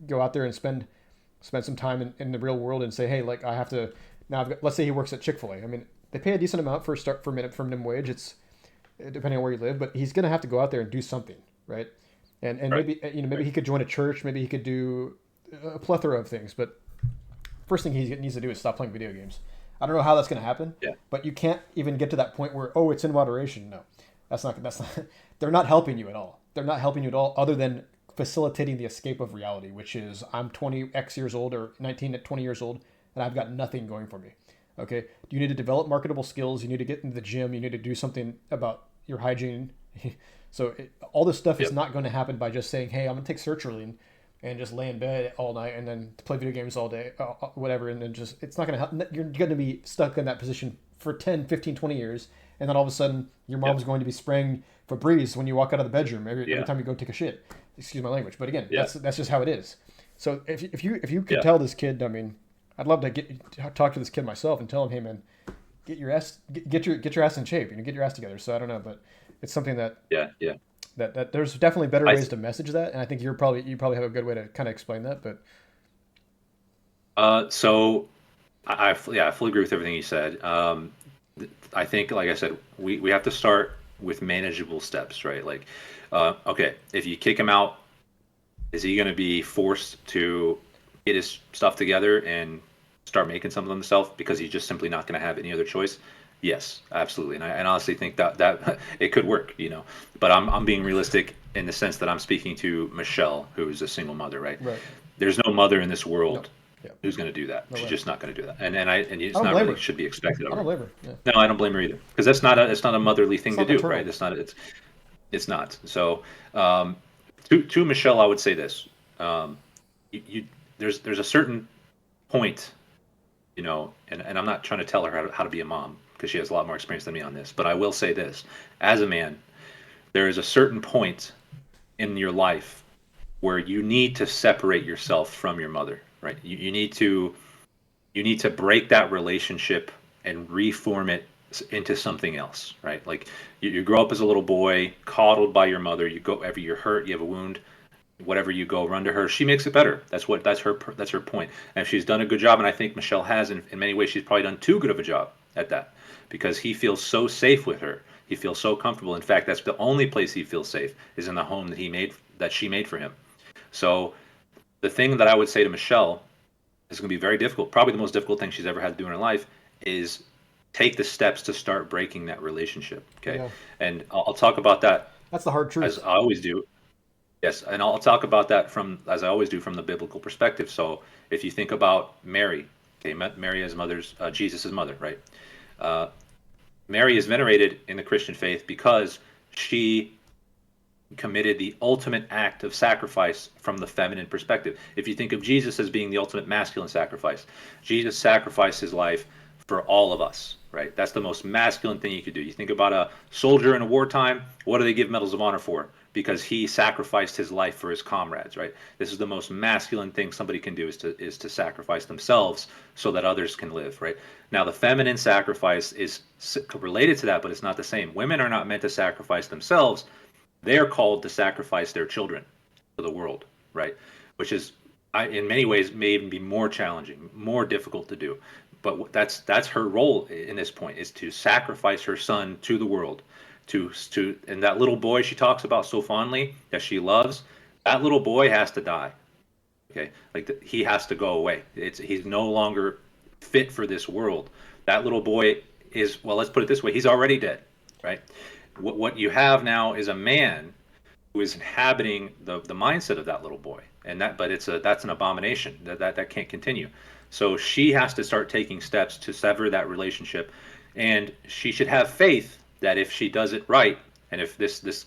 Speaker 1: go out there and spend some time in the real world and say, hey, like I have to now. Let's say he works at Chick-fil-A. I mean, they pay a decent amount for minimum wage. It's depending on where you live, but he's going to have to go out there and do something, right? And
Speaker 2: Right.
Speaker 1: maybe maybe
Speaker 2: Right.
Speaker 1: he could join a church. Maybe he could do a plethora of things. But first thing he needs to do is stop playing video games. I don't know how that's going to happen,
Speaker 2: Yeah.
Speaker 1: but you can't even get to that point where it's in moderation. No, that's not. They're not helping you at all. They're not helping you at all, other than facilitating the escape of reality, which is I'm 20x years old or 19 to 20 years old, and I've got nothing going for me. Okay, you need to develop marketable skills. You need to get into the gym. You need to do something about your hygiene. So all this stuff is
Speaker 2: Yep.
Speaker 1: not going to happen by just saying, "Hey, I'm going to take sertraline and just lay in bed all night and then play video games all day, whatever." And then just it's not going to help. You're going to be stuck in that position for 10, 15, 20 years, and then all of a sudden your mom's
Speaker 2: Yep.
Speaker 1: going to be spraying Febreze when you walk out of the bedroom every
Speaker 2: Yeah.
Speaker 1: time you go take a shit. Excuse my language, but again,
Speaker 2: Yeah.
Speaker 1: that's just how it is. So if you could
Speaker 2: Yeah.
Speaker 1: tell this kid, I mean, I'd love to talk to this kid myself and tell him, hey man, get your ass in shape, get your ass together. So I don't know, but it's something
Speaker 2: Yeah. Yeah.
Speaker 1: that there's definitely better
Speaker 2: I
Speaker 1: ways to message that, and I think you probably have a good way to kind of explain that. But
Speaker 2: so yeah, I fully agree with everything you said. I think, like I said, we have to start with manageable steps, right? Like, okay, if you kick him out, is he going to be forced to get his stuff together and start making something of himself because he's just simply not going to have any other choice? Yes, absolutely, and I honestly think that it could work, But I'm being realistic in the sense that I'm speaking to Michelle, who's a single mother, right?
Speaker 1: right,
Speaker 2: There's no mother in this
Speaker 1: no,
Speaker 2: world
Speaker 1: yeah,
Speaker 2: who's going to do that.
Speaker 1: no
Speaker 2: She's
Speaker 1: way.
Speaker 2: just not going to do that, and
Speaker 1: I
Speaker 2: it's
Speaker 1: don't
Speaker 2: not
Speaker 1: blame
Speaker 2: really
Speaker 1: her.
Speaker 2: should be expected of
Speaker 1: I
Speaker 2: her.
Speaker 1: don't blame her. Yeah,
Speaker 2: No, I don't blame her either because it's not a motherly thing
Speaker 1: it's
Speaker 2: to
Speaker 1: not
Speaker 2: do,
Speaker 1: maternal.
Speaker 2: right? It's not. So, to Michelle, I would say this: you there's a certain point, and I'm not trying to tell her how to be a mom because she has a lot more experience than me on this. But I will say this: as a man, there is a certain point in your life where you need to separate yourself from your mother, right? You need to break that relationship and reform it into something else, right? Like you grow up as a little boy, coddled by your mother. You go every you're hurt, you have a wound, whatever you go run to her. She makes it better. That's her point. And if she's done a good job, and I think Michelle has in many ways, she's probably done too good of a job at that because he feels so safe with her. He feels so comfortable. In fact, that's the only place he feels safe is in the home that she made for him. So the thing that I would say to Michelle is going to be very difficult. Probably the most difficult thing she's ever had to do in her life is take the steps to start breaking that relationship. Okay,
Speaker 1: Yeah,
Speaker 2: and I'll talk about that
Speaker 1: that's the hard
Speaker 2: as
Speaker 1: truth.
Speaker 2: I always do. Yes, and I'll talk about that from as I always do from the biblical perspective. So if you think about Mary, okay, Mary as mother's Jesus' mother, right? Uh, Mary is venerated in the Christian faith because she committed the ultimate act of sacrifice from the feminine perspective. If you think of Jesus as being the ultimate masculine sacrifice, Jesus sacrificed his life for all of us, right? That's the most masculine thing you could do. You think about a soldier in a wartime, what do they give medals of honor for? because he sacrificed his life for his comrades, right? This is the most masculine thing somebody can do, is to sacrifice themselves so that others can live, right? Now, the feminine sacrifice is related to that, but it's not the same. Women are not meant to sacrifice themselves. They are called to sacrifice their children to the world, right? Which is, in many ways, may even be more challenging, more difficult to do. But that's her role in this point, is to sacrifice her son to the world, and that little boy she talks about so fondly that she loves, that little boy has to die. Okay, like he has to go away. He's no longer fit for this world. That little boy is, well, let's put it this way, he's already dead, right? What you have now is a man who is inhabiting the mindset of that little boy, and that's an abomination. That can't continue. So she has to start taking steps to sever that relationship, and she should have faith that if she does it right, and if this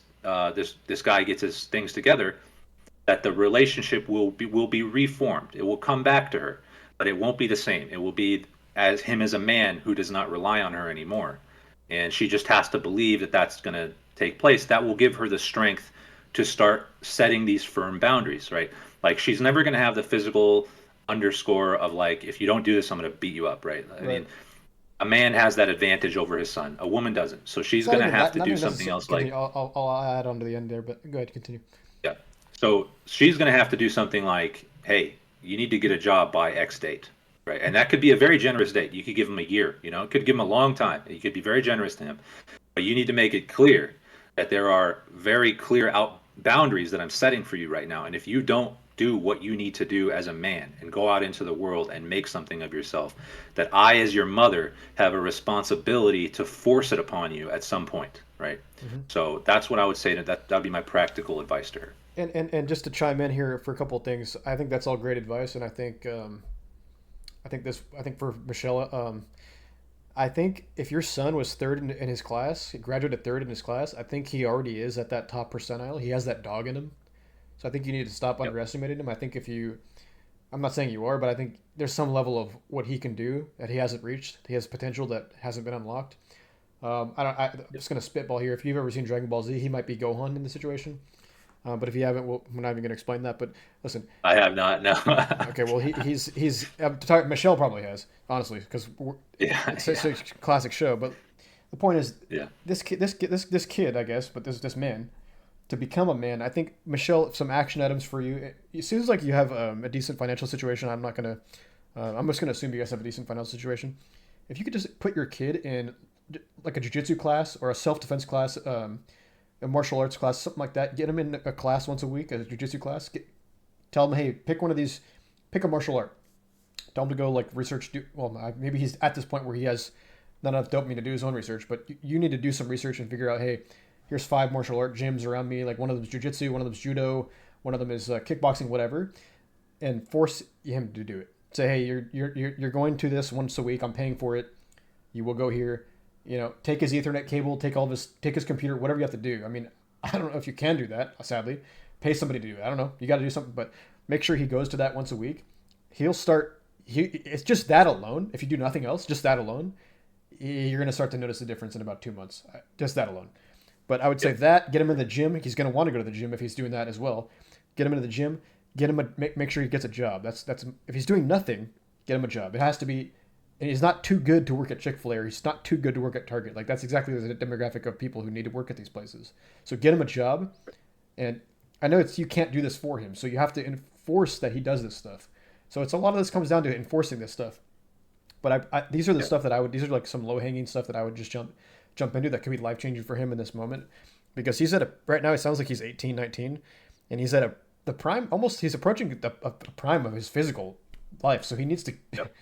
Speaker 2: guy gets his things together, that the relationship will be reformed. It will come back to her, but it won't be the same. It will be as him as a man who does not rely on her anymore, and she just has to believe that that's going to take place. That will give her the strength to start setting these firm boundaries, right? Like, she's never going to have the physical underscore of, like, if you don't do this, I'm going to beat you up, right? I mean, a man has that advantage over his son. A woman doesn't. So she's
Speaker 1: It's not
Speaker 2: going to
Speaker 1: even
Speaker 2: have
Speaker 1: that.
Speaker 2: to
Speaker 1: Not
Speaker 2: do
Speaker 1: even
Speaker 2: something
Speaker 1: necessarily.
Speaker 2: else,
Speaker 1: Continue.
Speaker 2: like,
Speaker 1: I'll add on to the end there, but go ahead, continue.
Speaker 2: yeah. So she's going to have to do something like, hey, you need to get a job by X date, right? And that could be a very generous date. You could give him a year, it could give him a long time. You could be very generous to him, but you need to make it clear that there are very clear out boundaries that I'm setting for you right now. And if you don't do what you need to do as a man and go out into the world and make something of yourself, that I, as your mother, have a responsibility to force it upon you at some point, right?
Speaker 1: Hmm.
Speaker 2: So that's what I would say. That'd be my practical advice to her.
Speaker 1: And just to chime in here for a couple of things, I think that's all great advice, and I think for Michelle, I think if your son was third in his class, he graduated third in his class, I think he already is at that top percentile. He has that dog in him. So I think you need to stop
Speaker 2: Yep.
Speaker 1: underestimating him. I think if you, I'm not saying you are, but I think there's some level of what he can do that he hasn't reached. He has potential that hasn't been unlocked. I'm
Speaker 2: Yep.
Speaker 1: just gonna spitball here. If you've ever seen Dragon Ball Z, he might be Gohan in the situation. But if you haven't, we're not even gonna explain that. But listen,
Speaker 2: I have not. No.
Speaker 1: okay, well he's Michelle probably has, honestly, because
Speaker 2: Yeah.
Speaker 1: it's
Speaker 2: Yeah.
Speaker 1: a classic show. But the point is,
Speaker 2: Yeah.
Speaker 1: this kid, I guess, but this man, to become a man, I think, Michelle, some action items for you. It seems like you have a decent financial situation. I'm just gonna assume you guys have a decent financial situation. If you could just put your kid in like a jujitsu class or a self defense class, a martial arts class, something like that. Get him in a class once a week, a jujitsu class. Tell him, hey, pick one of these, pick a martial art. Tell him to go like research. Maybe he's at this point where he has not enough dopamine to do his own research, but you need to do some research and figure out, hey, here's 5 martial art gyms around me. Like, one of them is jujitsu, one of them is judo, one of them is kickboxing, whatever, and force him to do it. Say, hey, you're going to this once a week. I'm paying for it. You will go here. Take his Ethernet cable, take his computer, whatever you have to do. I mean, I don't know if you can do that. Sadly, pay somebody to do it. I don't know. You got to do something, but make sure he goes to that once a week. He'll start. It's just that alone. If you do nothing else, just that alone, you're gonna start to notice the difference in about 2 months. Just that alone. But I would say
Speaker 2: Yep.
Speaker 1: that, get him in the gym. He's gonna want to go to the gym if he's doing that as well. Get him into the gym. Get him make sure he gets a job. That's if he's doing nothing, get him a job. It has to be, and he's not too good to work at Chick-fil-A, or he's not too good to work at Target. Like, that's exactly the demographic of people who need to work at these places. So get him a job, and I know you can't do this for him, so you have to enforce that he does this stuff. So it's a lot of this comes down to enforcing this stuff. But these are the
Speaker 2: Yep.
Speaker 1: stuff that I would. These are like some low hanging stuff that I would just jump into that could be life changing for him in this moment, because he's at a right now. It sounds like he's 18, 19, and he's at the prime. Almost, he's approaching the prime of his physical life. So he needs to.
Speaker 2: Yep.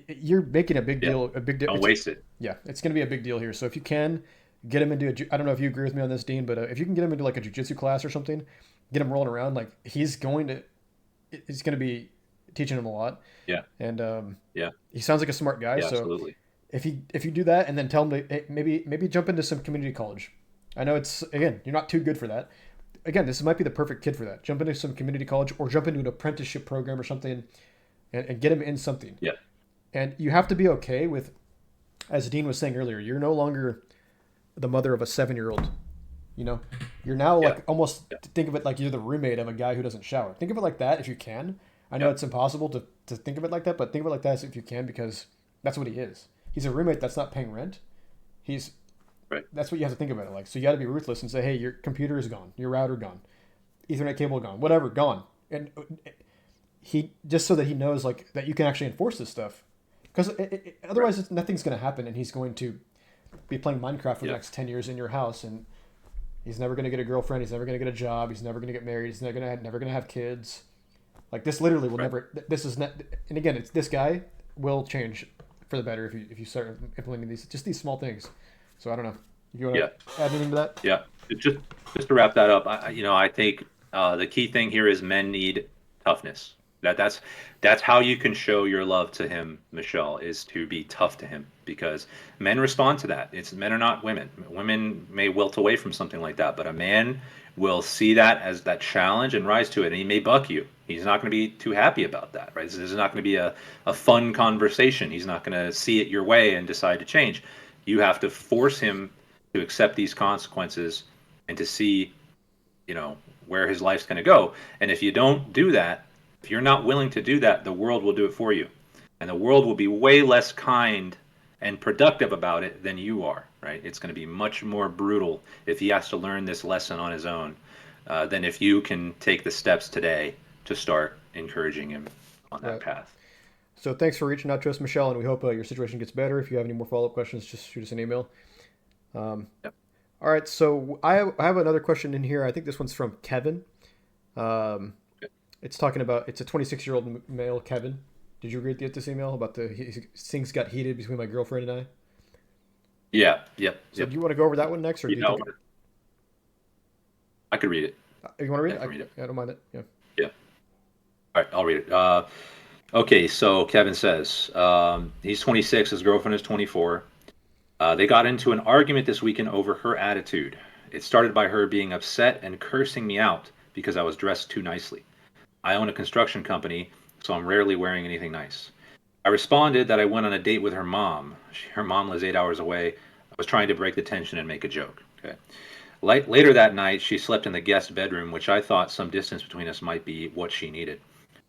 Speaker 1: You're making a big
Speaker 2: Yeah.
Speaker 1: deal. A big deal.
Speaker 2: Don't waste it.
Speaker 1: Yeah, it's going to be a big deal here. So if you can get him into I don't know if you agree with me on this, Dean, but if you can get him into like a jujitsu class or something, get him rolling around, like he's going to be teaching him a lot.
Speaker 2: Yeah.
Speaker 1: And
Speaker 2: Yeah.
Speaker 1: he sounds like a smart guy.
Speaker 2: Yeah.
Speaker 1: So
Speaker 2: Absolutely.
Speaker 1: if you do that and then tell him to, hey, maybe jump into some community college. I know it's, again, you're not too good for that. Again, this might be the perfect kid for that. Jump into some community college or jump into an apprenticeship program or something, and get him in something.
Speaker 2: Yeah.
Speaker 1: And you have to be okay with, as Dean was saying earlier, you're no longer the mother of a 7-year-old. You know, you're now
Speaker 2: Yeah.
Speaker 1: like almost
Speaker 2: Yeah.
Speaker 1: think of it like you're the roommate of a guy who doesn't shower. Think of it like that if you can. I know
Speaker 2: Yeah.
Speaker 1: it's impossible to think of it like that, but think of it like that if you can because that's what he is. He's a roommate that's not paying rent. He's
Speaker 2: Right.
Speaker 1: That's what you have to think about it like. So you got to be ruthless and say, hey, your computer is gone, your router gone, Ethernet cable gone, whatever gone, and he just so that he knows like that you can actually enforce this stuff because
Speaker 2: Right.
Speaker 1: otherwise nothing's going to happen and he's going to be playing Minecraft for the
Speaker 2: Yeah.
Speaker 1: next 10 years in your house and he's never going to get a girlfriend, he's never going to get a job, he's never going to get married, he's never going to have kids. Like this literally will
Speaker 2: Right.
Speaker 1: never this is not and again it's this guy will change for the better if you start implementing these small things. So I don't know. If you want
Speaker 2: Yeah.
Speaker 1: to add anything to that?
Speaker 2: Yeah. Just just to wrap that up, I think the key thing here is men need toughness. That's how you can show your love to him, Michelle, is to be tough to him because men respond to that. It's men are not women. Women may wilt away from something like that, but a man will see that as that challenge and rise to it, and he may buck you. He's not going to be too happy about that, right? This is not going to be a fun conversation. He's not going to see it your way and decide to change. You have to force him to accept these consequences and to see, you know, where his life's going to go. And if you don't do that, if you're not willing to do that, the world will do it for you. And the world will be way less kind and productive about it than you are, right? It's going to be much more brutal if he has to learn this lesson on his own than if you can take the steps today to start encouraging him on that
Speaker 1: Right.
Speaker 2: path.
Speaker 1: So thanks for reaching out to us, Michelle, and we hope your situation gets better. If you have any more follow up questions, just shoot us an email. Um,
Speaker 2: Yep.
Speaker 1: all right. So I have another question in here. I think this one's from Kevin. Um, it's talking about it's a 26-year-old male, Kevin. Did you read this email about things got heated between my girlfriend and I?
Speaker 2: Yeah. Yep.
Speaker 1: So do
Speaker 2: Yep.
Speaker 1: you want to go over that one next, or do
Speaker 2: Read
Speaker 1: you
Speaker 2: that
Speaker 1: think
Speaker 2: one. I could read it.
Speaker 1: you want to read
Speaker 2: Yeah, I
Speaker 1: it?
Speaker 2: can read it.
Speaker 1: I don't mind it. Yeah.
Speaker 2: Yeah. All right, I'll read it. Okay, so Kevin says he's 26, his girlfriend is 24. They got into an argument this weekend over her attitude. It started by her being upset and cursing me out because I was dressed too nicely. I own a construction company, so I'm rarely wearing anything nice. I responded that I went on a date with her mom. Her mom lives 8 hours away. I was trying to break the tension and make a joke. Okay. Later that night, she slept in the guest bedroom, which I thought some distance between us might be what she needed.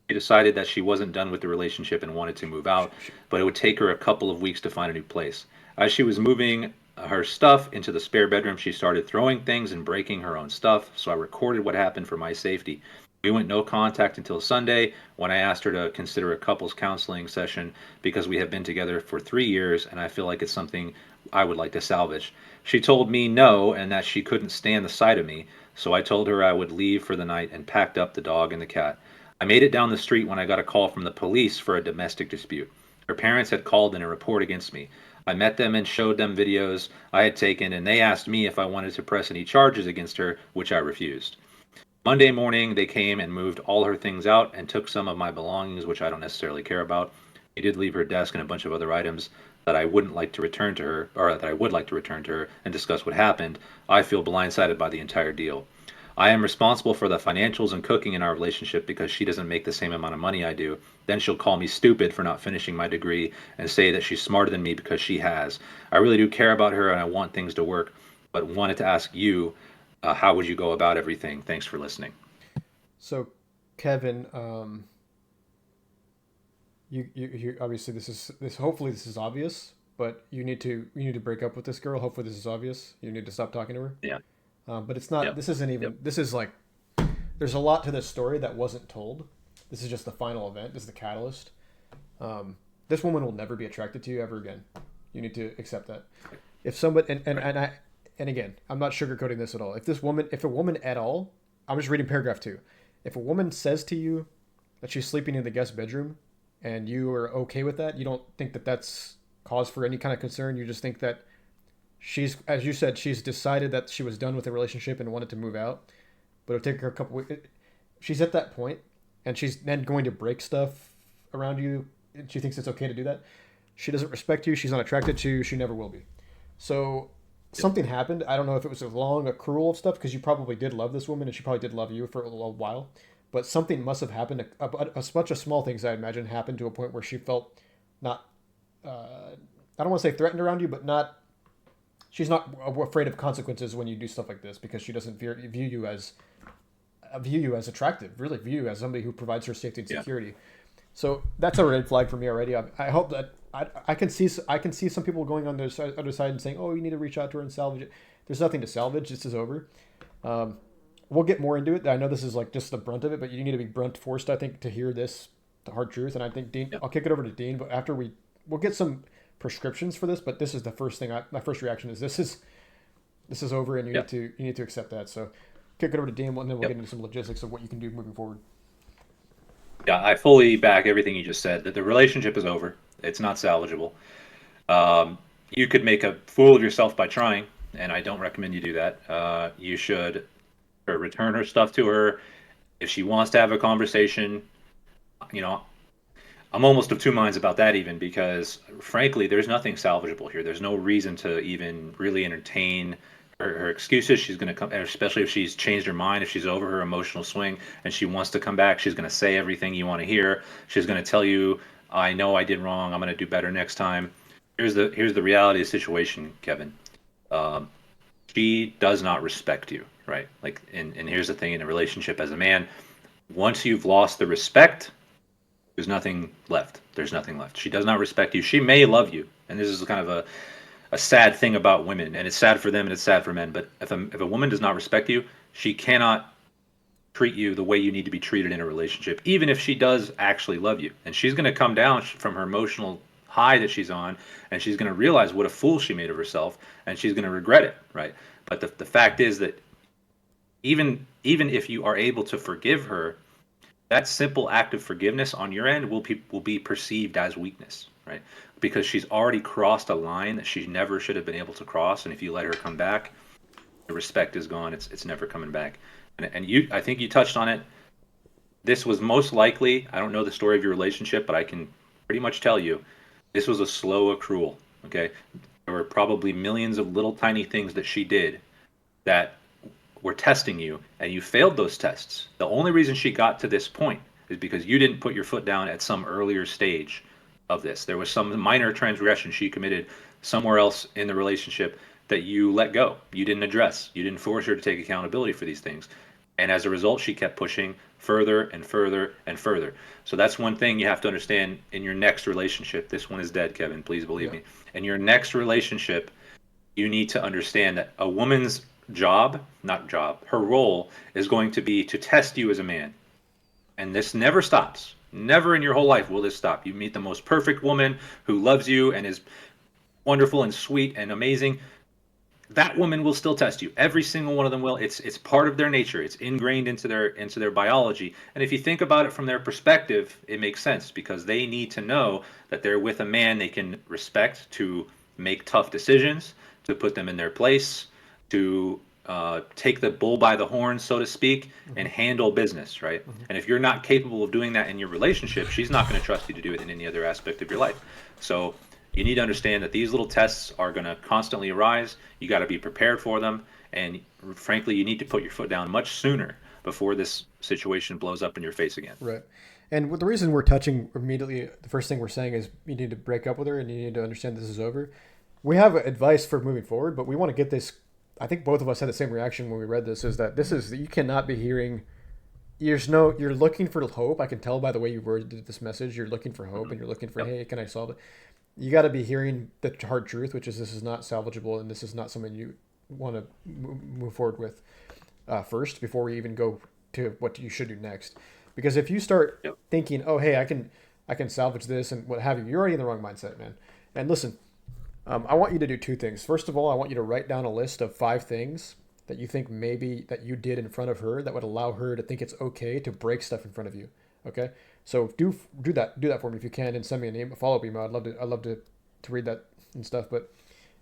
Speaker 2: She decided that she wasn't done with the relationship and wanted to move
Speaker 1: Sh-
Speaker 2: out,
Speaker 1: sh-
Speaker 2: but it would take her a couple of weeks to find a new place. As she was moving her stuff into the spare bedroom, she started throwing things and breaking her own stuff, so I recorded what happened for my safety. We went no contact until Sunday when I asked her to consider a couples counseling session because we have been together for 3 years and I feel like it's something I would like to salvage. She told me no and that she couldn't stand the sight of me, so I told her I would leave for the night and packed up the dog and the cat. I made it down the street when I got a call from the police for a domestic dispute. Her parents had called in a report against me. I met them and showed them videos I had taken, and they asked me if I wanted to press any charges against her, which I refused. Monday morning, they came and moved all her things out and took some of my belongings, which I don't necessarily care about. They did leave her desk and a bunch of other items that I wouldn't like to return to her, or that I would like to return to her and discuss what happened. I feel blindsided by the entire deal. I am responsible for the financials and cooking in our relationship because she doesn't make the same amount of money I do. Then she'll call me stupid for not finishing my degree and say that she's smarter than me because she has. I really do care about her and I want things to work, but wanted to ask you, how would you go about everything? Thanks for listening.
Speaker 1: So, Kevin, you obviously this hopefully this is obvious, but you need to break up with this girl. Hopefully this is obvious. You need to stop talking to her.
Speaker 2: Yeah.
Speaker 1: But it's not.
Speaker 2: Yep.
Speaker 1: This isn't
Speaker 2: Yep.
Speaker 1: even. This is like there's a lot to this story that wasn't told. This is just the final event. This is the catalyst. This woman will never be attracted to you ever again. You need to accept that. If somebody
Speaker 2: Right.
Speaker 1: and again, I'm not sugarcoating this at all. If a woman at all, I'm just reading paragraph 2. If a woman says to you that she's sleeping in the guest bedroom and you are okay with that, you don't think that that's cause for any kind of concern. You just think that she's, as you said, she's decided that she was done with the relationship and wanted to move out, but it'll take her a couple weeks. She's at that point, and she's then going to break stuff around you. And she thinks it's okay to do that. She doesn't respect you. She's not attracted to you. She never will be. So
Speaker 2: Yep.
Speaker 1: something happened. I don't know if it was a long accrual of stuff because you probably did love this woman and she probably did love you for a little while. But something must have happened. A bunch of small things I imagine happened to a point where she felt not. I don't want to say threatened around you, but not she's not afraid of consequences when you do stuff like this because she doesn't view you as attractive, really view you as somebody who provides her safety and
Speaker 2: Yeah.
Speaker 1: security. So that's a red flag for me already. I hope that I can see some people going on the other side and saying, oh, you need to reach out to her and salvage it. There's nothing to salvage. This is over. We'll get more into it. I know this is like just the brunt of it, but you need to be brunt forced, I think, to hear this, the hard truth. And I think Dean,
Speaker 2: Yeah.
Speaker 1: I'll kick it over to Dean, but after we'll get some prescriptions for this. But this is the first thing. My first reaction is this is over, and
Speaker 2: Yeah.
Speaker 1: you need to accept that. So kick it over to Dean, and then we'll
Speaker 2: Yep.
Speaker 1: get into some logistics of what you can do moving forward.
Speaker 2: Yeah, I fully back everything you just said. That the relationship is over. It's not salvageable. You could make a fool of yourself by trying, and I don't recommend you do that. You should return her stuff to her. If she wants to have a conversation, you know, I'm almost of two minds about that even because, frankly, there's nothing salvageable here. There's no reason to even really entertain her excuses. She's going to come, especially if she's changed her mind, if she's over her emotional swing and she wants to come back, she's going to say everything you want to hear. She's going to tell you, I know I did wrong. I'm going to do better next time. Here's the reality of the situation, Kevin. Um, she does not respect you, right? Like, and here's the thing in a relationship as a man, once you've lost the respect, there's nothing left. There's nothing left. She does not respect you. She may love you. And this is kind of a sad thing about women. And it's sad for them and it's sad for men. But if a woman does not respect you, she cannot treat you the way you need to be treated in a relationship, even if she does actually love you. And she's going to come down from her emotional high that she's on, and she's going to realize what a fool she made of herself, and she's going to regret it, right? But the fact is that even if you are able to forgive her, that simple act of forgiveness on your end will be perceived as weakness, right? Because she's already crossed a line that she never should have been able to cross, and if you let her come back, the respect is gone. It's never coming back. And I think you touched on it. This was most likely, I don't know the story of your relationship, but I can pretty much tell you, this was a slow accrual. Okay, there were probably millions of little tiny things that she did that were testing you, and you failed those tests. The only reason she got to this point is because you didn't put your foot down at some earlier stage of this. There was some minor transgression she committed somewhere else in the relationship that you let go. You didn't address. You didn't force her to take accountability for these things. And as a result, she kept pushing further and further and further. So that's one thing you have to understand in your next relationship. This one is dead, Kevin. Please believe
Speaker 1: Yeah.
Speaker 2: me. In your next relationship, you need to understand that a woman's job, not job, her role is going to be to test you as a man. And this never stops. Never in your whole life will this stop. You meet the most perfect woman who loves you and is wonderful and sweet and amazing. That woman will still test you. Every single one of them will. It's part of their nature. It's ingrained into their biology. And if you think about it from their perspective, it makes sense because they need to know that they're with a man they can respect to make tough decisions, to put them in their place, to take the bull by the horns, so to speak, and
Speaker 1: Mm-hmm.
Speaker 2: handle business, right?
Speaker 1: Mm-hmm.
Speaker 2: And if you're not capable of doing that in your relationship, she's not going to trust you to do it in any other aspect of your life. So you need to understand that these little tests are going to constantly arise. You got to be prepared for them. And frankly, you need to put your foot down much sooner before this situation blows up in your face again.
Speaker 1: Right. And the reason we're touching immediately, the first thing we're saying is you need to break up with her and you need to understand this is over. We have advice for moving forward, but we want to get this. I think both of us had the same reaction when we read this. Is that this is you cannot be hearing. You're looking for hope. I can tell by the way you worded this message. You're looking for hope and you're looking for
Speaker 2: Yep.
Speaker 1: hey, can I solve it? You got to be hearing the hard truth, which is this is not salvageable and this is not something you want to move forward with first before we even go to what you should do next. Because if you start
Speaker 2: Yep.
Speaker 1: thinking, oh hey, I can salvage this and what have you, you're already in the wrong mindset, man. And listen, I want you to do two things. First of all, I want you to write down a list of 5 things that you think maybe that you did in front of her that would allow her to think it's okay to break stuff in front of you. Okay, so do that for me if you can, and send me a follow up email. I'd love to read that and stuff. But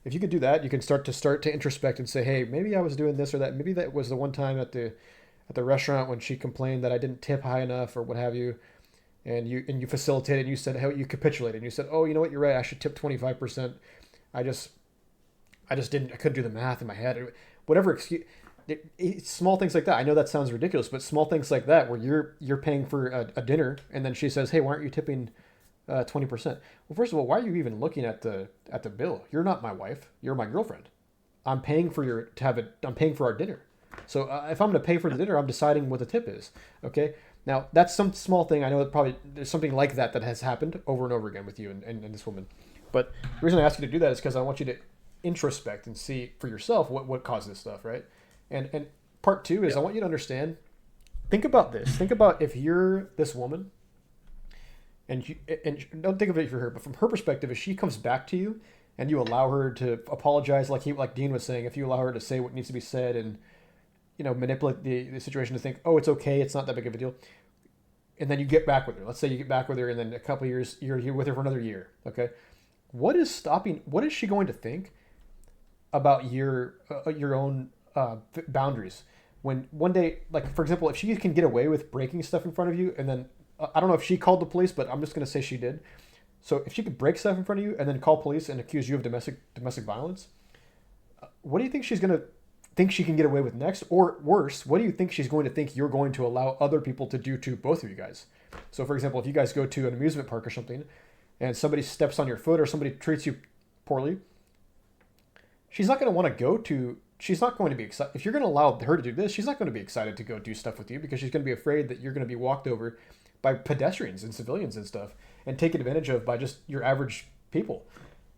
Speaker 1: if you could do that, you can start to introspect and say, hey, maybe I was doing this or that. Maybe that was the one time at the restaurant when she complained that I didn't tip high enough or what have you. And you facilitated and you said how you capitulated and you said, oh, you know what, you're right, I should tip 25%. I just I couldn't do the math in my head. Whatever excuse, small things like that. I know that sounds ridiculous, but small things like that where you're paying for a dinner and then she says, hey, why aren't you tipping 20%? Well, first of all, why are you even looking at the bill? You're not my wife. You're my girlfriend. I'm paying for your to have it. I'm paying for our dinner. So if I'm going to pay for the dinner, I'm deciding what the tip is. Okay. Now that's some small thing. I know that probably there's something like that that has happened over and over again with you and this woman. But the reason I ask you to do that is because I want you to introspect and see for yourself what caused this stuff, right? And part two is I
Speaker 2: Yep.
Speaker 1: want you to understand. Think about this. Think about if you're this woman, and don't think of it for her, but from her perspective, if she comes back to you and you allow her to apologize, like Dean was saying, if you allow her to say what needs to be said and manipulate the situation to think, oh, it's okay, it's not that big of a deal, and then you get back with her. Let's say you get back with her, and then a couple of years you're here with her for another year. Okay, what is stopping? What is she going to think about your own boundaries when one day, like for example, if she can get away with breaking stuff in front of you, and then I don't know if she called the police, but I'm just going to say she did. So if she could break stuff in front of you and then call police and accuse you of domestic violence, what do you think she's going to think she can get away with next? Or worse, what do you think she's going to think you're going to allow other people to do to both of you guys? So for example, if you guys go to an amusement park or something and somebody steps on your foot or somebody treats you poorly, she's not going to want to go to she's not going to be excited if you're going to allow her to do this. She's not going to be excited to go do stuff with you because she's going to be afraid that you're going to be walked over by pedestrians and civilians and stuff and taken advantage of by just your average people.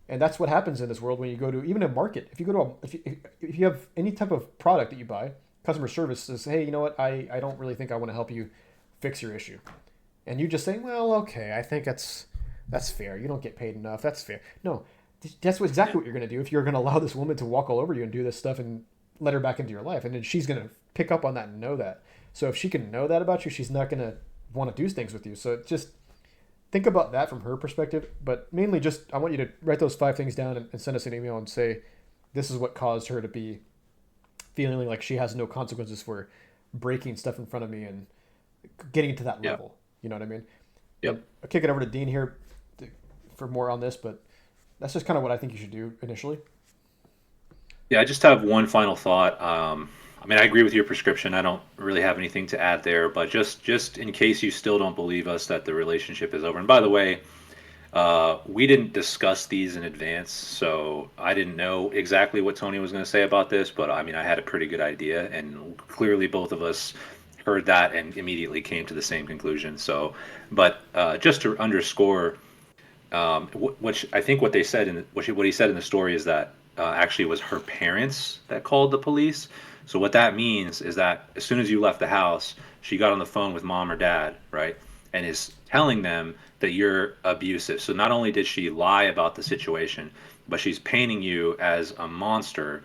Speaker 1: And that's what happens in this world when you go to even a market. If you go to if you have any type of product that you buy, customer service says, hey, you know what, I don't really think I want to help you fix your issue, and you just say, well, okay, I think that's fair, you don't get paid enough, that's fair. No, that's exactly what you're going to do if you're going to allow this woman to walk all over you and do this stuff and let her back into your life. And then she's going to pick up on that and know that. So if she can know that about you, she's not going to want to do things with you. So just think about that from her perspective. But mainly just, I want you to write those 5 things down and send us an email and say, this is what caused her to be feeling like she has no consequences for breaking stuff in front of me and getting to that
Speaker 2: Yep.
Speaker 1: level. You know what I mean?
Speaker 2: Yep.
Speaker 1: And I'll kick it over to Dean here for more on this, but that's just kind of what I think you should do initially.
Speaker 2: Yeah, I just have one final thought. I mean, I agree with your prescription. I don't really have anything to add there, but just in case you still don't believe us that the relationship is over. And by the way, we didn't discuss these in advance, so I didn't know exactly what Tony was going to say about this. But I mean, I had a pretty good idea, and clearly both of us heard that and immediately came to the same conclusion. So, but just to underscore which I think what they said in what he said in the story is that actually it was her parents that called the police. So what that means is that as soon as you left the house, she got on the phone with mom or dad, right, and is telling them that you're abusive. So not only did she lie about the situation, but she's painting you as a monster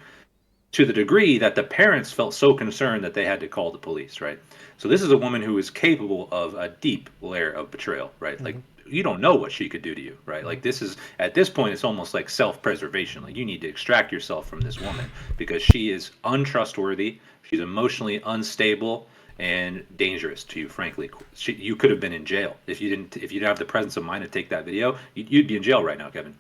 Speaker 2: to the degree that the parents felt so concerned that they had to call the police, right? So this is a woman who is capable of a deep layer of betrayal, right? Like
Speaker 1: Mm-hmm.
Speaker 2: you don't know what she could do to you, right?
Speaker 1: Mm-hmm.
Speaker 2: Like this is at this point it's almost like self-preservation. Like you need to extract yourself from this woman because she is untrustworthy, she's emotionally unstable and dangerous to you, frankly. You could have been in jail if you didn't have the presence of mind to take that video. You'd be in jail right now, Kevin.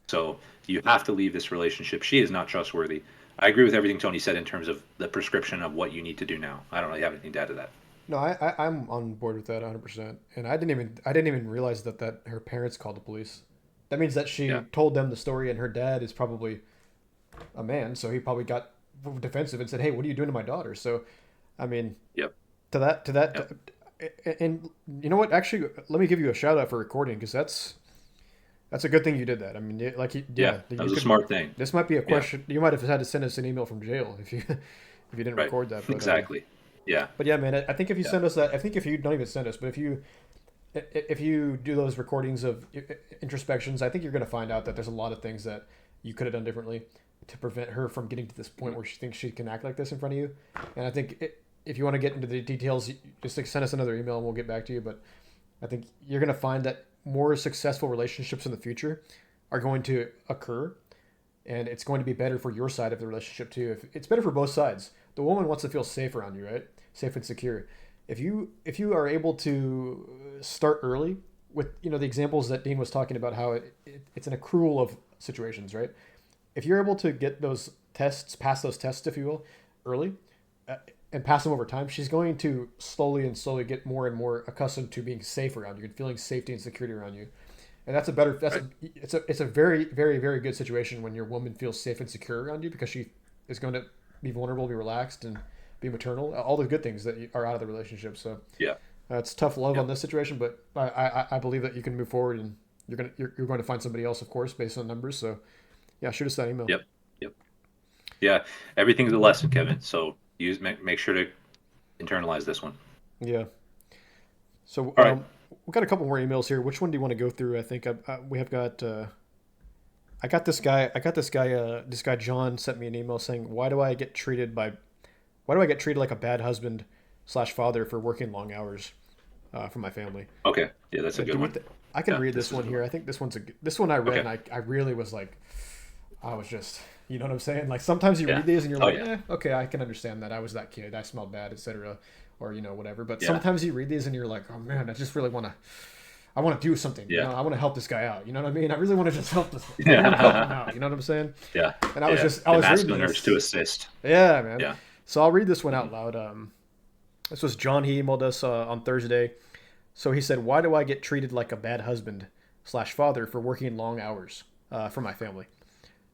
Speaker 2: So you have to leave this relationship. She is not trustworthy. I agree with everything Tony said in terms of the prescription of what you need to do now. I don't really have anything to add to that.
Speaker 1: No, I'm on board with that 100%. And I didn't even realize that her parents called the police. That means that she
Speaker 2: Yeah.
Speaker 1: told them the story, and her dad is probably a man, so he probably got defensive and said, "Hey, what are you doing to my daughter?" So, I mean,
Speaker 2: Yep.
Speaker 1: to that,
Speaker 2: Yep.
Speaker 1: and you know what? Actually, let me give you a shout out for recording because that's a good thing you did that. I mean,
Speaker 2: Yeah.
Speaker 1: yeah,
Speaker 2: That
Speaker 1: you
Speaker 2: was a
Speaker 1: could.
Speaker 2: smart thing.
Speaker 1: This might be a
Speaker 2: Yeah.
Speaker 1: question. You might have had to send us an email from jail if you if you didn't
Speaker 2: Right.
Speaker 1: record that.
Speaker 2: Exactly. Yeah.
Speaker 1: But yeah, man, I think if you
Speaker 2: Yeah.
Speaker 1: send us that, I think if you don't even send us, but if you do those recordings of introspections, I think you're going to find out that there's a lot of things that you could have done differently to prevent her from getting to this point
Speaker 2: Mhm.
Speaker 1: where she thinks she can act like this in front of you. And I think if you want to get into the details, just like send us another email and we'll get back to you. But I think you're going to find that more successful relationships in the future are going to occur, and it's going to be better for your side of the relationship too. If it's better for both sides, the woman wants to feel safe around you, right? Safe and secure. If you are able to start early with the examples that Dean was talking about, how it's an accrual of situations, right? If you're able to get those tests, pass those tests, if you will, early, uh, and pass them over time, she's going to slowly and slowly get more and more accustomed to being safe around you and feeling safety and security around you. And that's a better. That's
Speaker 2: Right.
Speaker 1: a. It's a very very very good situation when your woman feels safe and secure around you because she is going to be vulnerable, be relaxed, and be maternal. All the good things that are out of the relationship. So
Speaker 2: Yeah.
Speaker 1: it's tough love on
Speaker 2: Yep.
Speaker 1: this situation, but I believe that you can move forward, and you're going to find somebody else, of course, based on numbers. So yeah, shoot us that email.
Speaker 2: Yep. Yep. Yeah. Everything's a lesson, Kevin. So make sure to internalize this one.
Speaker 1: Yeah. So
Speaker 2: All right.
Speaker 1: we've got a couple more emails here. Which one do you want to go through? I think we have got. I got this guy. I got this guy. This guy John sent me an email saying, Why do I get treated like a bad husband slash father for working long hours for my family?"
Speaker 2: Okay. Yeah, that's a
Speaker 1: Do
Speaker 2: good
Speaker 1: we?
Speaker 2: one.
Speaker 1: I can
Speaker 2: Yeah,
Speaker 1: read
Speaker 2: this
Speaker 1: this
Speaker 2: is a
Speaker 1: one
Speaker 2: good
Speaker 1: here.
Speaker 2: one.
Speaker 1: I think this one I read, and
Speaker 2: Okay.
Speaker 1: I really was like, I was just, you know what I'm saying? Like sometimes you
Speaker 2: Yeah.
Speaker 1: read these and you're
Speaker 2: Oh
Speaker 1: like,
Speaker 2: yeah.
Speaker 1: okay, I can understand that. I was that kid. I smelled bad, etc. Or whatever. But
Speaker 2: Yeah.
Speaker 1: sometimes you read these and you're like, oh man, I just really want to. I want to do something.
Speaker 2: Yeah.
Speaker 1: I want to help this guy out. You know what I mean? I really want to just help this. I want to help him
Speaker 2: Yeah.
Speaker 1: out. You know what I'm saying?
Speaker 2: Yeah.
Speaker 1: And
Speaker 2: Yeah.
Speaker 1: I
Speaker 2: The
Speaker 1: was reading
Speaker 2: masculine urge to
Speaker 1: this.
Speaker 2: assist.
Speaker 1: Yeah, man.
Speaker 2: Yeah.
Speaker 1: So I'll read this one
Speaker 2: Hmm.
Speaker 1: out loud. This was John. He emailed us on Thursday. So he said, "Why do I get treated like a bad husband slash father for working long hours for my family?"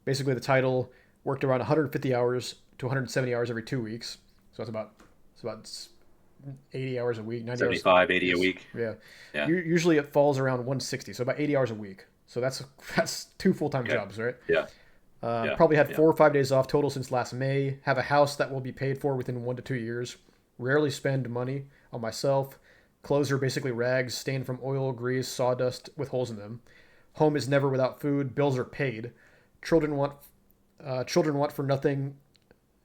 Speaker 1: Basically, the title worked around 150 hours to 170 hours every 2 weeks. So it's about 80 hours a week, 90 hours.
Speaker 2: 75, 80 a
Speaker 1: Yes,
Speaker 2: week.
Speaker 1: yeah.
Speaker 2: Yeah.
Speaker 1: Usually it falls around 160, so about 80 hours a week. So that's two full time
Speaker 2: Okay.
Speaker 1: jobs, right?
Speaker 2: Yeah. Yeah.
Speaker 1: Probably had
Speaker 2: Yeah.
Speaker 1: 4 or 5 days off total since last May. Have a house that will be paid for within 1 to 2 years. Rarely spend money on myself. Clothes are basically rags stained from oil, grease, sawdust with holes in them. Home is never without food. Bills are paid. Children want children want for nothing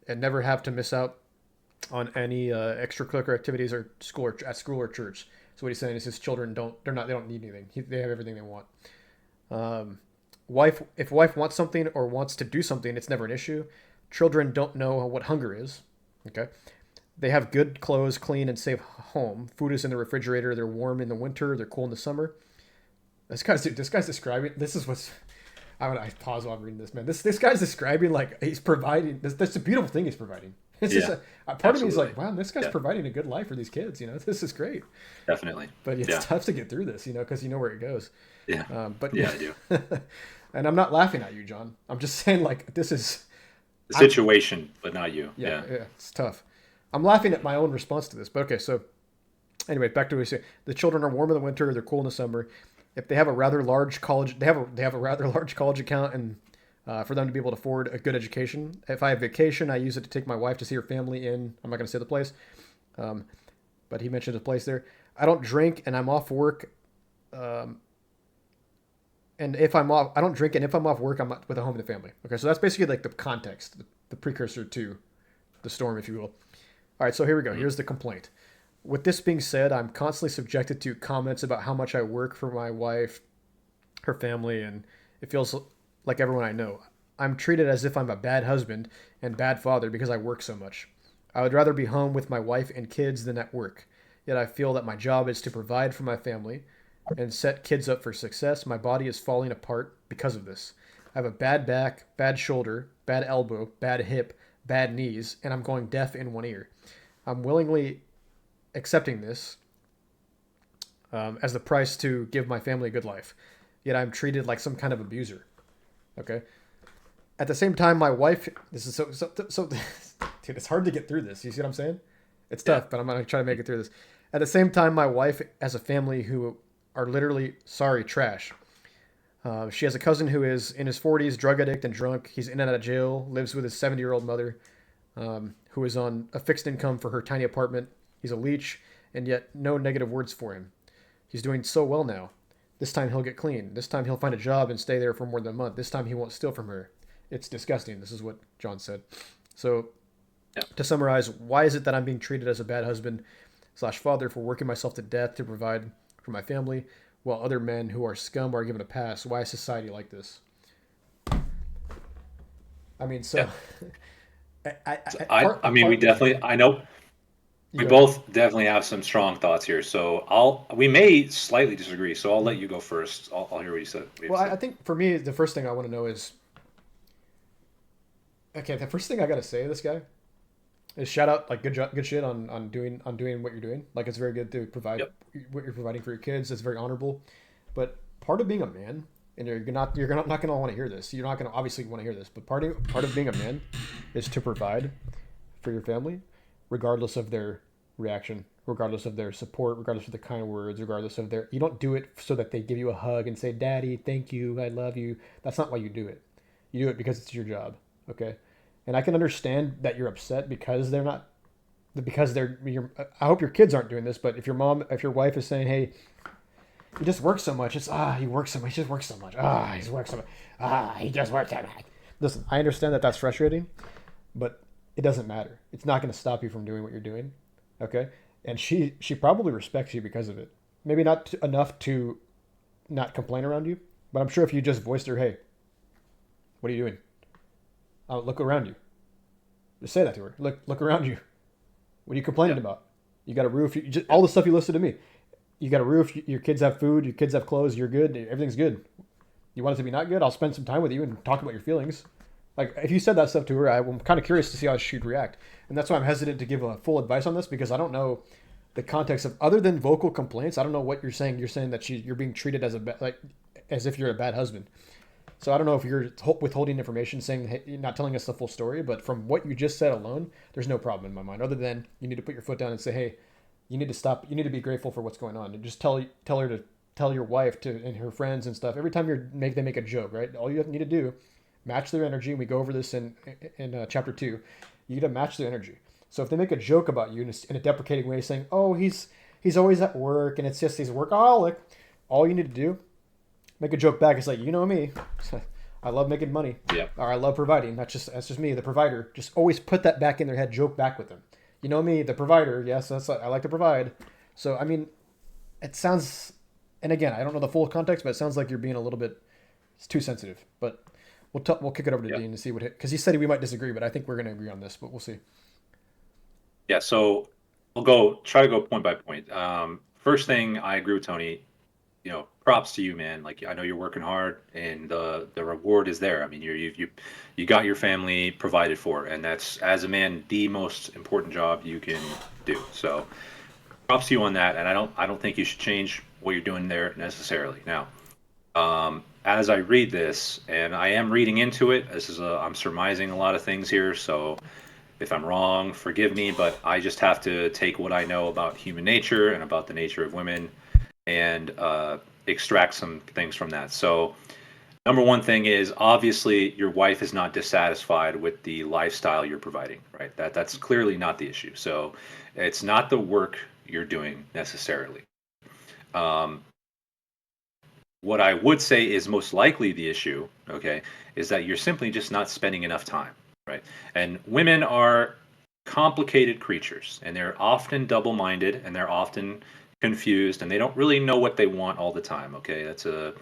Speaker 1: and never have to miss out on any extracurricular activities or school or church. So what he's saying is his children they don't need anything. They have everything they want. Um, if wife wants something or wants to do something, it's never an issue. Children don't know what hunger is. Okay, they have good clothes, clean and safe home. Food is in the refrigerator. They're warm in the winter. They're cool in the summer. This guy's describing. This is what's. I pause while I'm reading this, man. This guy's describing like he's providing. That's a beautiful thing he's providing. It's just
Speaker 2: Yeah.
Speaker 1: a part of me is
Speaker 2: Absolutely.
Speaker 1: like, wow, this guy's
Speaker 2: Yeah.
Speaker 1: providing a good life for these kids. This is great.
Speaker 2: Definitely.
Speaker 1: But it's
Speaker 2: Yeah.
Speaker 1: tough to get through this, because you know where it goes.
Speaker 2: Yeah.
Speaker 1: But
Speaker 2: Yeah, I do.
Speaker 1: and I'm not laughing at you, John. I'm just saying like this is.
Speaker 2: The
Speaker 1: I'm
Speaker 2: situation, but not you.
Speaker 1: Yeah,
Speaker 2: Yeah.
Speaker 1: yeah, it's tough. I'm laughing at my own response to this, but okay. So anyway, back to what we say. The children are warm in the winter. They're cool in the summer. If they have a rather large college, they have a rather large college account, and for them to be able to afford a good education. If I have vacation, I use it to take my wife to see her family in. I'm not going to say the place, um, but he mentioned a place there. I don't drink, and I'm off work. Um, and if I'm off, I don't drink, and if I'm off work, I'm not with a home and a family. Okay, so that's basically like the context, the precursor to the storm, if you will. All right, so here we go.
Speaker 2: Mhm.
Speaker 1: Here's the complaint. With this being said, I'm constantly subjected to comments about how much I work for my wife, her family, and it feels like everyone I know. I'm treated as if I'm a bad husband and bad father because I work so much. I would rather be home with my wife and kids than at work. Yet I feel that my job is to provide for my family and set kids up for success. My body is falling apart because of this. I have a bad back, bad shoulder, bad elbow, bad hip, bad knees, and I'm going deaf in one ear. I'm willingly accepting this as the price to give my family a good life. Yet I'm treated like some kind of abuser. Okay. At the same time, my wife. This is so. Dude, it's hard to get through this. You see what I'm saying? It's
Speaker 2: Yeah.
Speaker 1: tough, but I'm gonna try to make it through this. At the same time, my wife has a family who are literally sorry trash. She has a cousin who is in his 40s, drug addict and drunk. He's in and out of jail. Lives with his 70-year-old mother, who is on a fixed income for her tiny apartment. He's a leech, and yet no negative words for him. He's doing so well now. This time he'll get clean. This time he'll find a job and stay there for more than a month. This time he won't steal from her. It's disgusting. This is what John said. So,
Speaker 2: Yeah.
Speaker 1: to summarize, why is it that I'm being treated as a bad husband slash father for working myself to death to provide for my family, while other men who are scum are given a pass? Why is society like this? I mean, so
Speaker 2: Yeah. So I mean, we
Speaker 1: part,
Speaker 2: definitely. I know
Speaker 1: you
Speaker 2: we
Speaker 1: go ahead.
Speaker 2: both definitely have some strong thoughts here. So we may slightly disagree. So I'll let you go first. I'll hear what you said. What you have
Speaker 1: Well,
Speaker 2: to
Speaker 1: I
Speaker 2: say.
Speaker 1: think for me, the first thing I want to know is okay. The first thing I got to say to this guy is shout out, like, good job, good shit on doing what you're doing. Like, it's very good to provide
Speaker 2: Yep.
Speaker 1: what you're providing for your kids. It's very honorable. But part of being a man and not going to want to hear this. You're not going to obviously want to hear this, but part of being a man is to provide for your family, regardless of their reaction, regardless of their support, regardless of the kind words, regardless of their. You don't do it so that they give you a hug and say, "Daddy, thank you, I love you." That's not why you do it. You do it because it's your job. Okay, and I can understand that you're upset because they're not because they're. I hope your kids aren't doing this, but if your wife is saying, "Hey, he just works so much," it's he works so much. He just works so much. He's works so much. He just works so much. Listen, I understand that that's frustrating, but it doesn't matter. It's not going to stop you from doing what you're doing. Okay, and she probably respects you because of it. Maybe not enough to not complain around you, but I'm sure if you just voiced her, "Hey, what are you doing? Look around you." Just say that to her. Look around you. What are you complaining
Speaker 2: Yeah.
Speaker 1: about? You got a roof.
Speaker 2: Yeah.
Speaker 1: All the stuff you listed to me. You got a roof. Your kids have food. Your kids have clothes. You're good. Everything's good. You want it to be not good? I'll spend some time with you and talk about your feelings. Like if you said that stuff to her, I'm kind of curious to see how she'd react, and that's why I'm hesitant to give a full advice on this because I don't know the context of other than vocal complaints. I don't know what you're saying. You're saying that you're being treated as like as if you're a bad husband. So I don't know if you're withholding information, saying hey, you're not telling us the full story. But from what you just said alone, there's no problem in my mind. Other than you need to put your foot down and say, hey, you need to stop. You need to be grateful for what's going on, and just tell her to tell your wife to and her friends and stuff. Every time they make a joke, right? All you need to do match their energy. And we go over this in chapter 2. You got to match their energy. So if they make a joke about you in a deprecating way, saying, "Oh, he's always at work and it's just he's a workaholic," all you need to do make a joke back. It's like, you know me, I love making money,
Speaker 2: Yeah.
Speaker 1: or I love providing. That's just me, the provider. Just always put that back in their head. Joke back with them. You know me, the provider. Yes, I like to provide. So I mean, it sounds, and again, I don't know the full context, but it sounds like you're being a little bit it's too sensitive. But we'll kick it over to
Speaker 2: Yeah.
Speaker 1: Dean to see what because he said we might disagree, but I think we're going to agree on this. But we'll see.
Speaker 2: Yeah. So we'll go try to go point by point. First thing, I agree with Tony. Props to you, man. Like I know you're working hard, and the reward is there. I mean, you got your family provided for, and that's as a man the most important job you can do. So props to you on that. And I don't think you should change what you're doing there necessarily. Now, as I read this, and I am reading into it, I'm surmising a lot of things here. So if I'm wrong, forgive me, but I just have to take what I know about human nature and about the nature of women and extract some things from that. So, number one thing is obviously your wife is not dissatisfied with the lifestyle you're providing, right? That's clearly not the issue. So, it's not the work you're doing necessarily. Um, what I would say is most likely the issue, okay, is that you're simply just not spending enough time, right? And women are complicated creatures, and they're often double minded, and they're often confused, and they don't really know what they want all the time, okay? That's a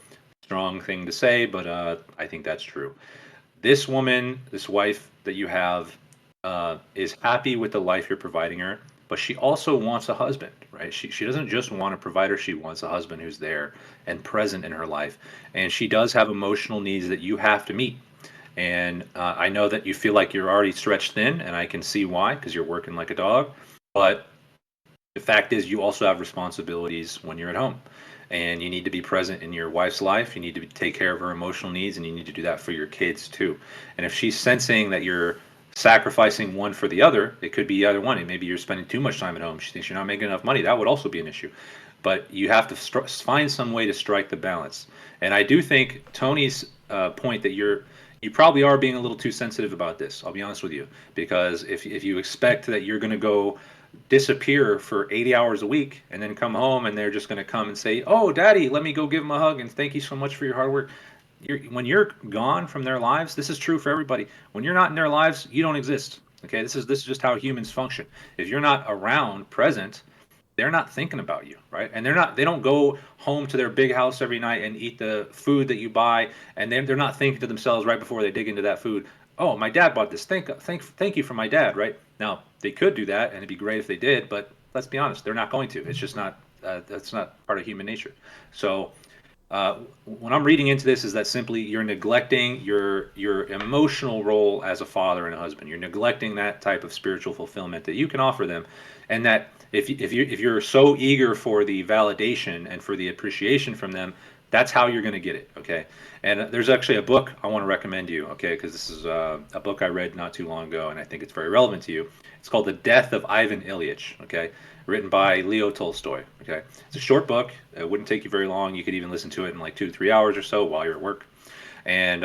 Speaker 2: strong thing to say, but I think that's true. This woman, this wife that you have, is happy with the life you're providing her, but she also wants a husband, right? She doesn't just want a provider, she wants a husband who's there and present in her life. And she does have emotional needs that you have to meet. And I know that you feel like you're already stretched thin, and I can see why, because you're working like a dog. But the fact is, you also have responsibilities when you're at home, and you need to be present in your wife's life. You need to take care of her emotional needs, and you need to do that for your kids too. And if she's sensing that you're sacrificing one for the other, it could be either one. And maybe you're spending too much time at home. She thinks you're not making enough money. That would also be an issue. But you have to find some way to strike the balance. And I do think Tony's point that you probably are being a little too sensitive about this. I'll be honest with you, because if you expect that you're going to go disappear for 80 hours a week and then come home and they're just going to come and say, "Oh, Daddy, let me go give him a hug and thank you so much for your hard work." When you're gone from their lives, this is true for everybody. When you're not in their lives, you don't exist. Okay, this is just how humans function. If you're not around, present, they're not thinking about you, right? And they don't go home to their big house every night and eat the food that you buy, and they're not thinking to themselves right before they dig into that food, "Oh, my dad bought this. Thank you for my dad," right? Now they could do that, and it'd be great if they did, but let's be honest, they're not going to. It's just not. That's not part of human nature. So when I'm reading into this, is that simply you're neglecting your emotional role as a father and a husband. You're neglecting that type of spiritual fulfillment that you can offer them, and that if you're so eager for the validation and for the appreciation from them, That's how you're going to get it. Okay. And there's actually a book I want to recommend you. Okay. Because this is a book I read not too long ago, and I think it's very relevant to you. It's called The Death of Ivan Ilyich. Okay. Written by Leo Tolstoy. Okay. It's a short book. It wouldn't take you very long. You could even listen to it in like 2 to 3 hours or so while you're at work. And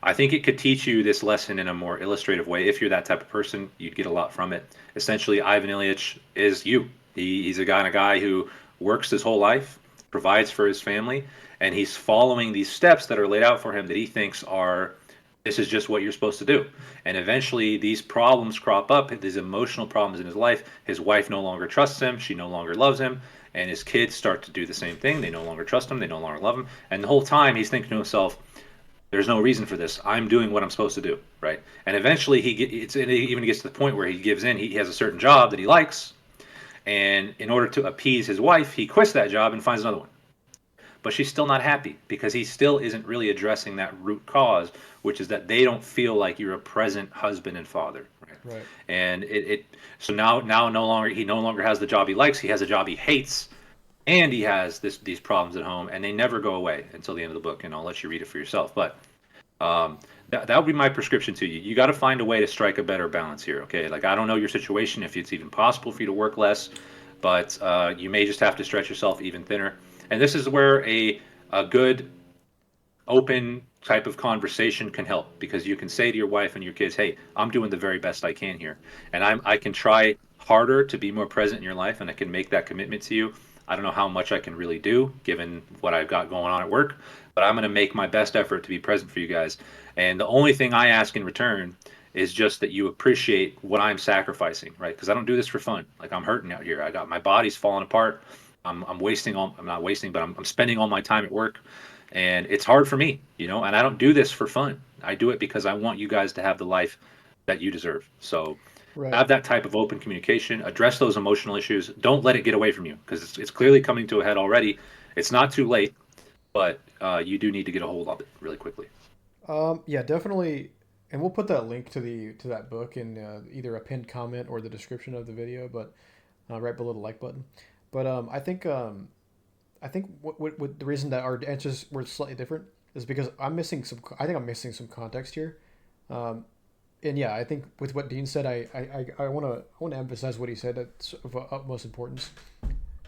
Speaker 2: I think it could teach you this lesson in a more illustrative way. If you're that type of person, you'd get a lot from it. Essentially, Ivan Ilyich is you. He's a guy who works his whole life, provides for his family, and he's following these steps that are laid out for him that he thinks are, this is just what you're supposed to do. And eventually these problems crop up, these emotional problems in his life. His wife no longer trusts him. She no longer loves him. And his kids start to do the same thing. They no longer trust him. They no longer love him. And the whole time he's thinking to himself, there's no reason for this. I'm doing what I'm supposed to do, right? And eventually it even gets to the point where he gives in. He has a certain job that he likes, and in order to appease his wife, he quits that job and finds another one. But she's still not happy because he still isn't really addressing that root cause, which is that they don't feel like you're a present husband and father, right?
Speaker 1: Right.
Speaker 2: And so now no longer he no longer has the job he likes. He has a job he hates, and he has these problems at home, and they never go away until the end of the book. And I'll let you read it for yourself. But that would be my prescription to you. You got to find a way to strike a better balance here. Okay, like I don't know your situation, if it's even possible for you to work less, but you may just have to stretch yourself even thinner. And this is where a good open type of conversation can help, because you can say to your wife and your kids, hey, I'm doing the very best I can here, and I can try harder to be more present in your life, and I can make that commitment to you. I don't know how much I can really do given what I've got going on at work, but I'm going to make my best effort to be present for you guys. And the only thing I ask in return is just that you appreciate what I'm sacrificing, right? Because I don't do this for fun. Like, I'm hurting out here. I got my body's falling apart. I'm wasting all, I'm not wasting, but I'm spending all my time at work, and it's hard for me, and I don't do this for fun. I do it because I want you guys to have the life that you deserve. So
Speaker 1: Right.
Speaker 2: have that type of open communication, address those emotional issues. Don't let it get away from you, because it's clearly coming to a head already. It's not too late, but you do need to get a hold of it really quickly.
Speaker 1: Yeah, definitely. And we'll put that link to that book in either a pinned comment or the description of the video, but right below the like button. But I think what the reason that our answers were slightly different is because I'm missing some. I think I'm missing some context here. Um, and yeah, I think with what Dean said, I want to emphasize what he said. That's of utmost importance.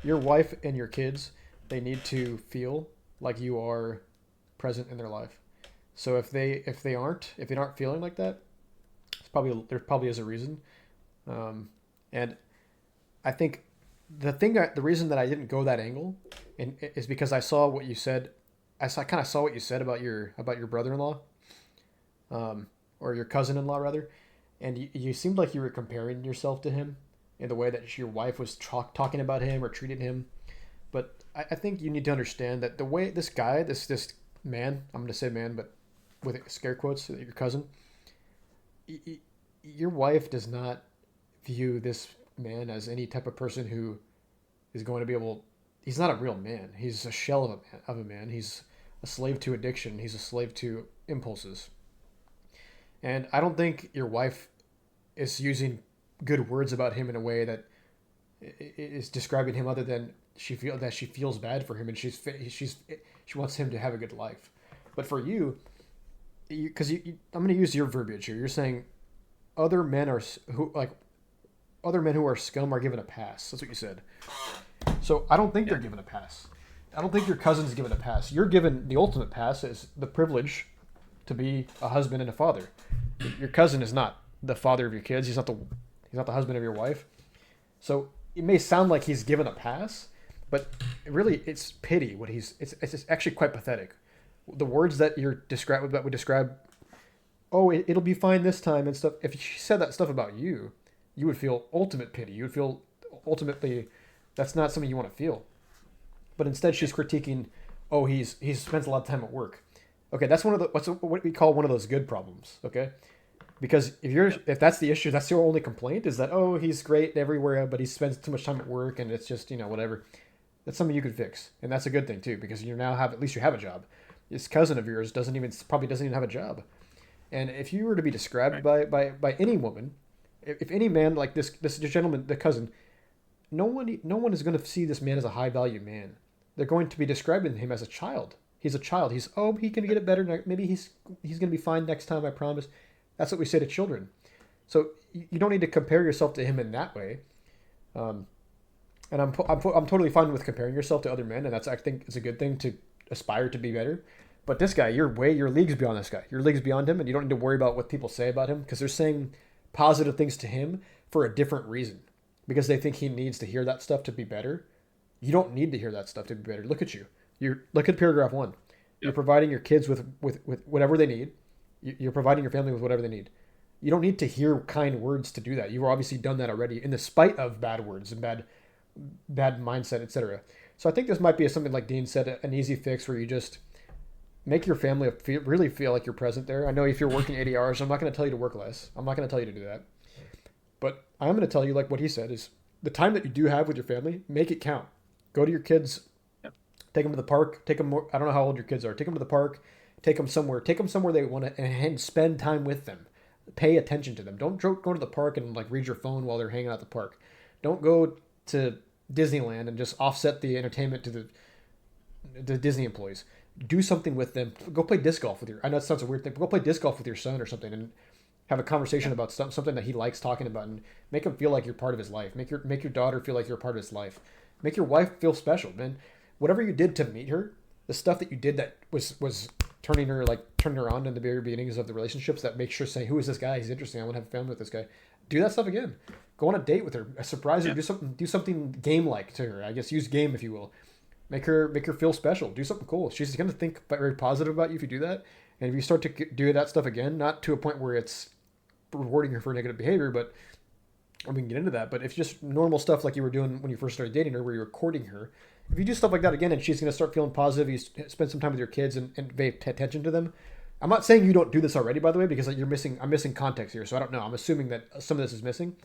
Speaker 1: Your wife and your kids, they need to feel like you are present in their life. So if they aren't feeling like that, there probably is a reason. And I think the reason that I didn't go that angle, is because I saw what you said. Kind of saw what you said about your brother-in-law, or your cousin-in-law rather, and you seemed like you were comparing yourself to him in the way that your wife was talking about him or treated him. But I think you need to understand that the way this guy, this man, I'm going to say man, but with scare quotes, your cousin, your wife does not view this man as any type of person who is going to be able. He's not a real man. He's a shell of a man. He's a slave to addiction. He's a slave to impulses. And I don't think your wife is using good words about him in a way that is describing him other than she feels bad for him, and she wants him to have a good life. But for you, because I'm going to use your verbiage here. You're saying other men are other men who are scum are given a pass. That's what you said. So I don't think
Speaker 2: Yeah.
Speaker 1: they're given a pass. I don't think your cousin's given a pass. You're given the ultimate pass, is the privilege to be a husband and a father. Your cousin is not the father of your kids. He's not the husband of your wife. So it may sound like he's given a pass, but really it's pity. It's actually quite pathetic. The words that would describe, oh, it'll be fine this time and stuff. If she said that stuff about you, you would feel ultimate pity. You would feel ultimately that's not something you want to feel. But instead, she's critiquing, oh, he spends a lot of time at work. Okay, that's what we call one of those good problems. Okay, because if that's the issue, that's your only complaint, is that, oh, he's great everywhere, but he spends too much time at work, and it's just whatever. That's something you could fix, and that's a good thing too, because you now have, at least you have a job. This cousin of yours probably doesn't even have a job, and if you were to be described
Speaker 2: Right.
Speaker 1: by any woman, if any man like this gentleman, the cousin, no one is going to see this man as a high value man. They're going to be describing him as a child. He's a child. He can get it better. Maybe he's going to be fine next time. I promise. That's what we say to children. So you don't need to compare yourself to him in that way. Um, and I'm totally fine with comparing yourself to other men, and that's I think is a good thing to aspire to be better. But this guy, your leagues beyond this guy. Your leagues beyond him, and you don't need to worry about what people say about him because they're saying positive things to him for a different reason, because they think he needs to hear that stuff to be better. You don't need to hear that stuff to be better. Look at you. Look at paragraph one. You're
Speaker 2: Yep.
Speaker 1: providing your kids with whatever they need. You're providing your family with whatever they need. You don't need to hear kind words to do that. You've obviously done that already in the spite of bad words and bad mindset, etc. So I think this might be something like Dean said, an easy fix where you just make your family really feel like you're present there. I know if you're working 80 hours, I'm not going to tell you to work less. I'm not going to tell you to do that. But I'm going to tell you, like what he said, is the time that you do have with your family, make it count. Go to your kids,
Speaker 2: Yep.
Speaker 1: take them to the park, take them. I don't know how old your kids are. Take them to the park, take them somewhere. Take them somewhere they want to, and spend time with them. Pay attention to them. Don't go to the park and like read your phone while they're hanging out at the park. Don't go to Disneyland and just offset the entertainment to the Disney employees. Do something with them. Go play disc golf with your. I know it sounds a weird thing, but go play disc golf with your son or something, and have a conversation
Speaker 2: Yeah.
Speaker 1: about something that he likes talking about, and make him feel like you're part of his life. Make your daughter feel like you're part of his life. Make your wife feel special, man. Whatever you did to meet her, the stuff that you did that was turning her on in the very beginnings of the relationships, that makes her say, "Who is this guy? He's interesting. I want to have a family with this guy." Do that stuff again. Go on a date with her. Surprise her.
Speaker 2: Yeah.
Speaker 1: Do something game like to her. I guess use game if you will. Make her feel special. Do something cool. She's gonna think very positive about you if you do that. And if you start to do that stuff again, not to a point where it's rewarding her for negative behavior, but and we can get into that. But if just normal stuff like you were doing when you first started dating her, where you were courting her, if you do stuff like that again, and she's gonna start feeling positive, you spend some time with your kids and pay attention to them. I'm not saying you don't do this already, by the way, because you're missing. I'm missing context here, so I don't know. I'm assuming that some of this is missing,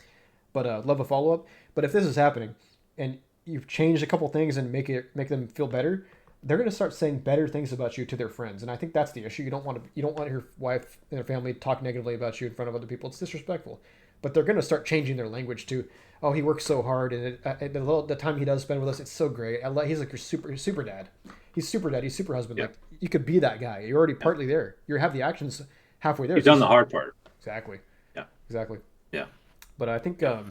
Speaker 1: but love a follow up. But if this is happening, and you've changed a couple things and make them feel better, they're going to start saying better things about you to their friends, and I think that's the issue. You don't want your wife and her family to talk negatively about you in front of other people. It's disrespectful. But they're going to start changing their language to, oh, he works so hard, and the time he does spend with us, it's so great. He's like your super dad. He's super dad. He's super husband.
Speaker 2: Yeah.
Speaker 1: Like you could be that guy. You're already partly there. You have the actions halfway there.
Speaker 2: You've
Speaker 1: It's
Speaker 2: done the
Speaker 1: just
Speaker 2: hard part.
Speaker 1: exactly,
Speaker 2: Yeah.
Speaker 1: exactly.
Speaker 2: Yeah.
Speaker 1: But I think
Speaker 2: Yeah.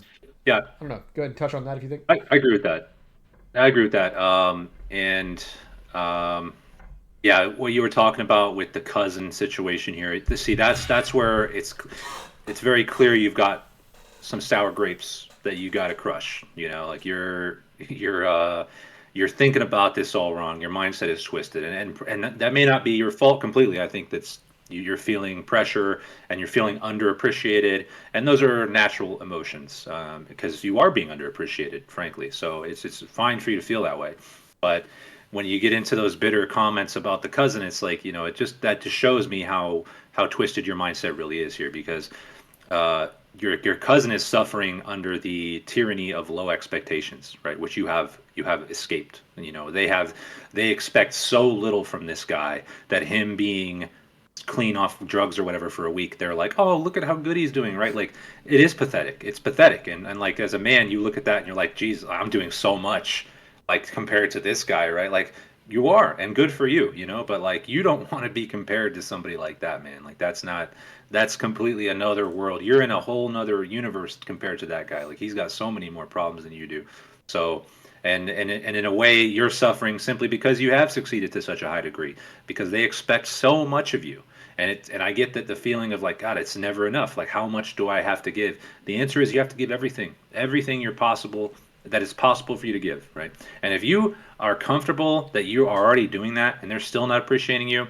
Speaker 1: I don't know. Go ahead and touch on that if you think.
Speaker 2: I agree with that. I agree with that. And um, yeah, what you were talking about with the cousin situation here. See, that's where it's very clear you've got some sour grapes that you got to crush. You know, like you're thinking about this all wrong. Your mindset is twisted, and that may not be your fault completely. I think that's you're feeling pressure and you're feeling underappreciated, and those are natural emotions because you are being underappreciated, frankly. So it's fine for you to feel that way, but when you get into those bitter comments about the cousin, it's like that just shows me how twisted your mindset really is here because uh, your cousin is suffering under the tyranny of low expectations, right? Which you have escaped. They expect so little from this guy that him being clean off drugs or whatever for a week, they're like, oh, look at how good he's doing, right? Like it is pathetic. It's pathetic, and like as a man, you look at that and you're like, geez, I'm doing so much, like compared to this guy, right? Like you are, and good for you, but like you don't want to be compared to somebody like that, man. Like that's completely another world. You're in a whole nother universe compared to that guy. Like he's got so many more problems than you do. So and in a way you're suffering simply because you have succeeded to such a high degree because they expect so much of you. And I get that the feeling of like, God, it's never enough. Like how much do I have to give? The answer is you have to give everything you're possible that is possible for you to give, right? And if you are comfortable that you are already doing that and they're still not appreciating you,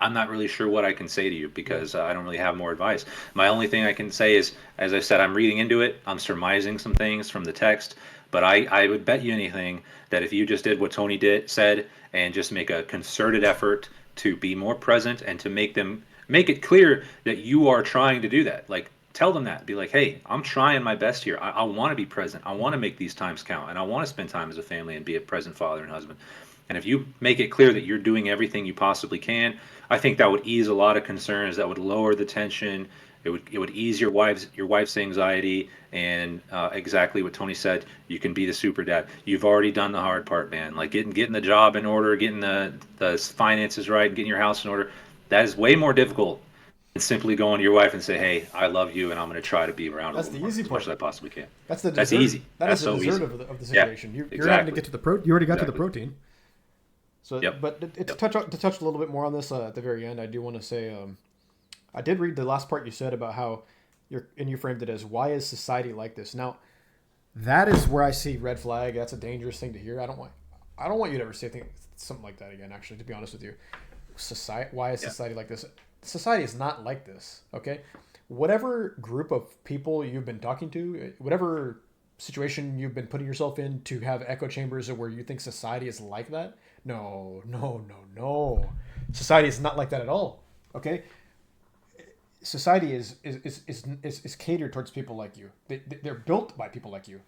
Speaker 2: I'm not really sure what I can say to you because I don't really have more advice. My only thing I can say is, as I said, I'm reading into it. I'm surmising some things from the text, but I would bet you anything that if you just did what Tony said and just make a concerted effort to be more present and to make it clear that you are trying to do that. Like tell them that. Be like, hey, I'm trying my best here. I want to be present. I want to make these times count, and I want to spend time as a family and be a present father and husband. And if you make it clear that you're doing everything you possibly can, I think that would ease a lot of concerns. That would lower the tension, It would ease your wife's anxiety, and exactly what Tony said. You can be the super dad. You've already done the hard part, man. Like getting the job in order, getting the finances right, getting your house in order. That is way more difficult than simply going to your wife and say, "Hey, I love you, and I'm going to try to be around a
Speaker 1: That's
Speaker 2: little
Speaker 1: the
Speaker 2: more
Speaker 1: easy
Speaker 2: as much as
Speaker 1: part.
Speaker 2: I possibly can."
Speaker 1: That's the
Speaker 2: That's
Speaker 1: dessert.
Speaker 2: easy.
Speaker 1: That
Speaker 2: That's
Speaker 1: is the
Speaker 2: so
Speaker 1: dessert
Speaker 2: easy.
Speaker 1: of the
Speaker 2: Yeah,
Speaker 1: situation. You're having to
Speaker 2: exactly.
Speaker 1: get to the pro. You already got to the
Speaker 2: Exactly.
Speaker 1: protein. So,
Speaker 2: Yep.
Speaker 1: but
Speaker 2: Yep.
Speaker 1: to touch a little bit more on this at the very end, I do want to say I did read the last part you said about how you framed it as why is society like this? Now that is where I see red flag. That's a dangerous thing to hear. I don't want you to ever say something like that again. Actually, to be honest with you, society. Why is
Speaker 2: Yeah.
Speaker 1: society like this? Society is not like this. Okay, whatever group of people you've been talking to, whatever situation you've been putting yourself in to have echo chambers where you think society is like that. No, no, no, no. Society is not like that at all. Okay, society is catered towards people like you. They're built by people like you.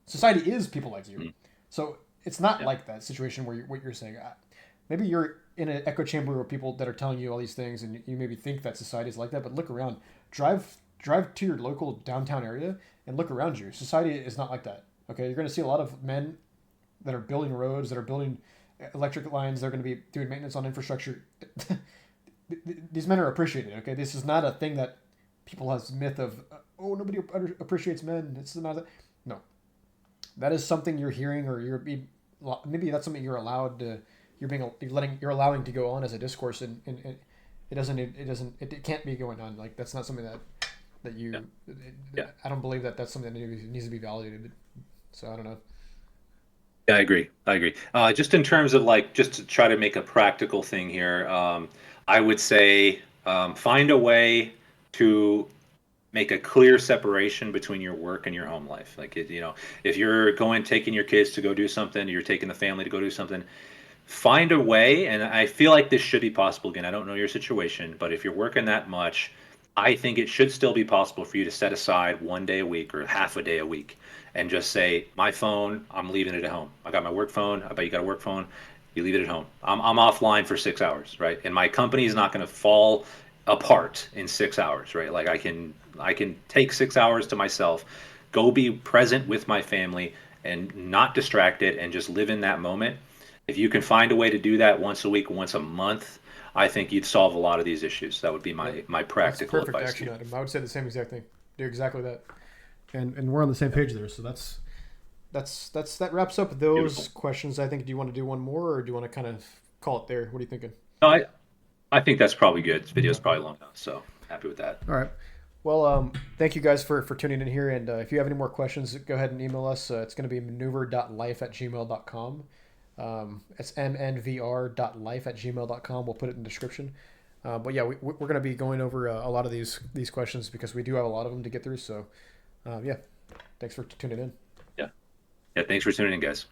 Speaker 1: Society is people like you.
Speaker 2: Mm.
Speaker 1: So it's not
Speaker 2: Yeah.
Speaker 1: like that situation where what you're saying. Maybe you're in an echo chamber of people that are telling you all these things, and you maybe think that society is like that. But look around. Drive to your local downtown area and look around you. Society is not like that. Okay, you're going to see a lot of men that are building roads, that are building electric lines. They're going to be doing maintenance on infrastructure. These men are appreciated. Okay, this is not a thing that people has myth of. Oh, nobody appreciates men. It's not that. No, that is something you're hearing, or maybe that's something you're allowed to. You're allowing to go on as a discourse, and it can't be going on. Like that's not something that
Speaker 2: Yeah.
Speaker 1: you.
Speaker 2: Yeah.
Speaker 1: I don't believe that that's something that needs to be validated. So I don't know.
Speaker 2: Yeah, I agree. I agree. Just in terms of like, just to try to make a practical thing here, I would say find a way to make a clear separation between your work and your home life. Like, if you're taking your kids to go do something, you're taking the family to go do something, find a way. And I feel like this should be possible. Again, I don't know your situation, but if you're working that much, I think it should still be possible for you to set aside one day a week or half a day a week and just say, my phone, I'm leaving it at home. I got my work phone. I bet you got a work phone. You leave it at home. I'm offline for 6 hours, right? And my company is not going to fall apart in 6 hours, right? Like I can take 6 hours to myself, go be present with my family and not distracted and just live in that moment. If you can find a way to do that once a week, once a month, I think you'd solve a lot of these issues. That would be
Speaker 1: Yep,
Speaker 2: my
Speaker 1: that's
Speaker 2: practical
Speaker 1: perfect
Speaker 2: advice to
Speaker 1: action
Speaker 2: you.
Speaker 1: item. I would say the same exact thing. Do exactly that. And we're on the same
Speaker 2: Yep.
Speaker 1: page there. So that wraps up those
Speaker 2: Beautiful.
Speaker 1: questions. I think. Do you want to do one more, or do you want to kind of call it there? What are you thinking?
Speaker 2: No, I think that's probably good. This video's
Speaker 1: Okay.
Speaker 2: probably long enough, so happy with that.
Speaker 1: All right. Well, thank you guys for tuning in here. And if you have any more questions, go ahead and email us. It's going to be maneuver.life@gmail.com. It's mnvr.life@gmail.com. We'll put it in the description. But yeah, we're going to be going over a lot of these questions because we do have a lot of them to get through. So yeah, thanks for tuning in.
Speaker 2: Yeah. Yeah, thanks for tuning in, guys.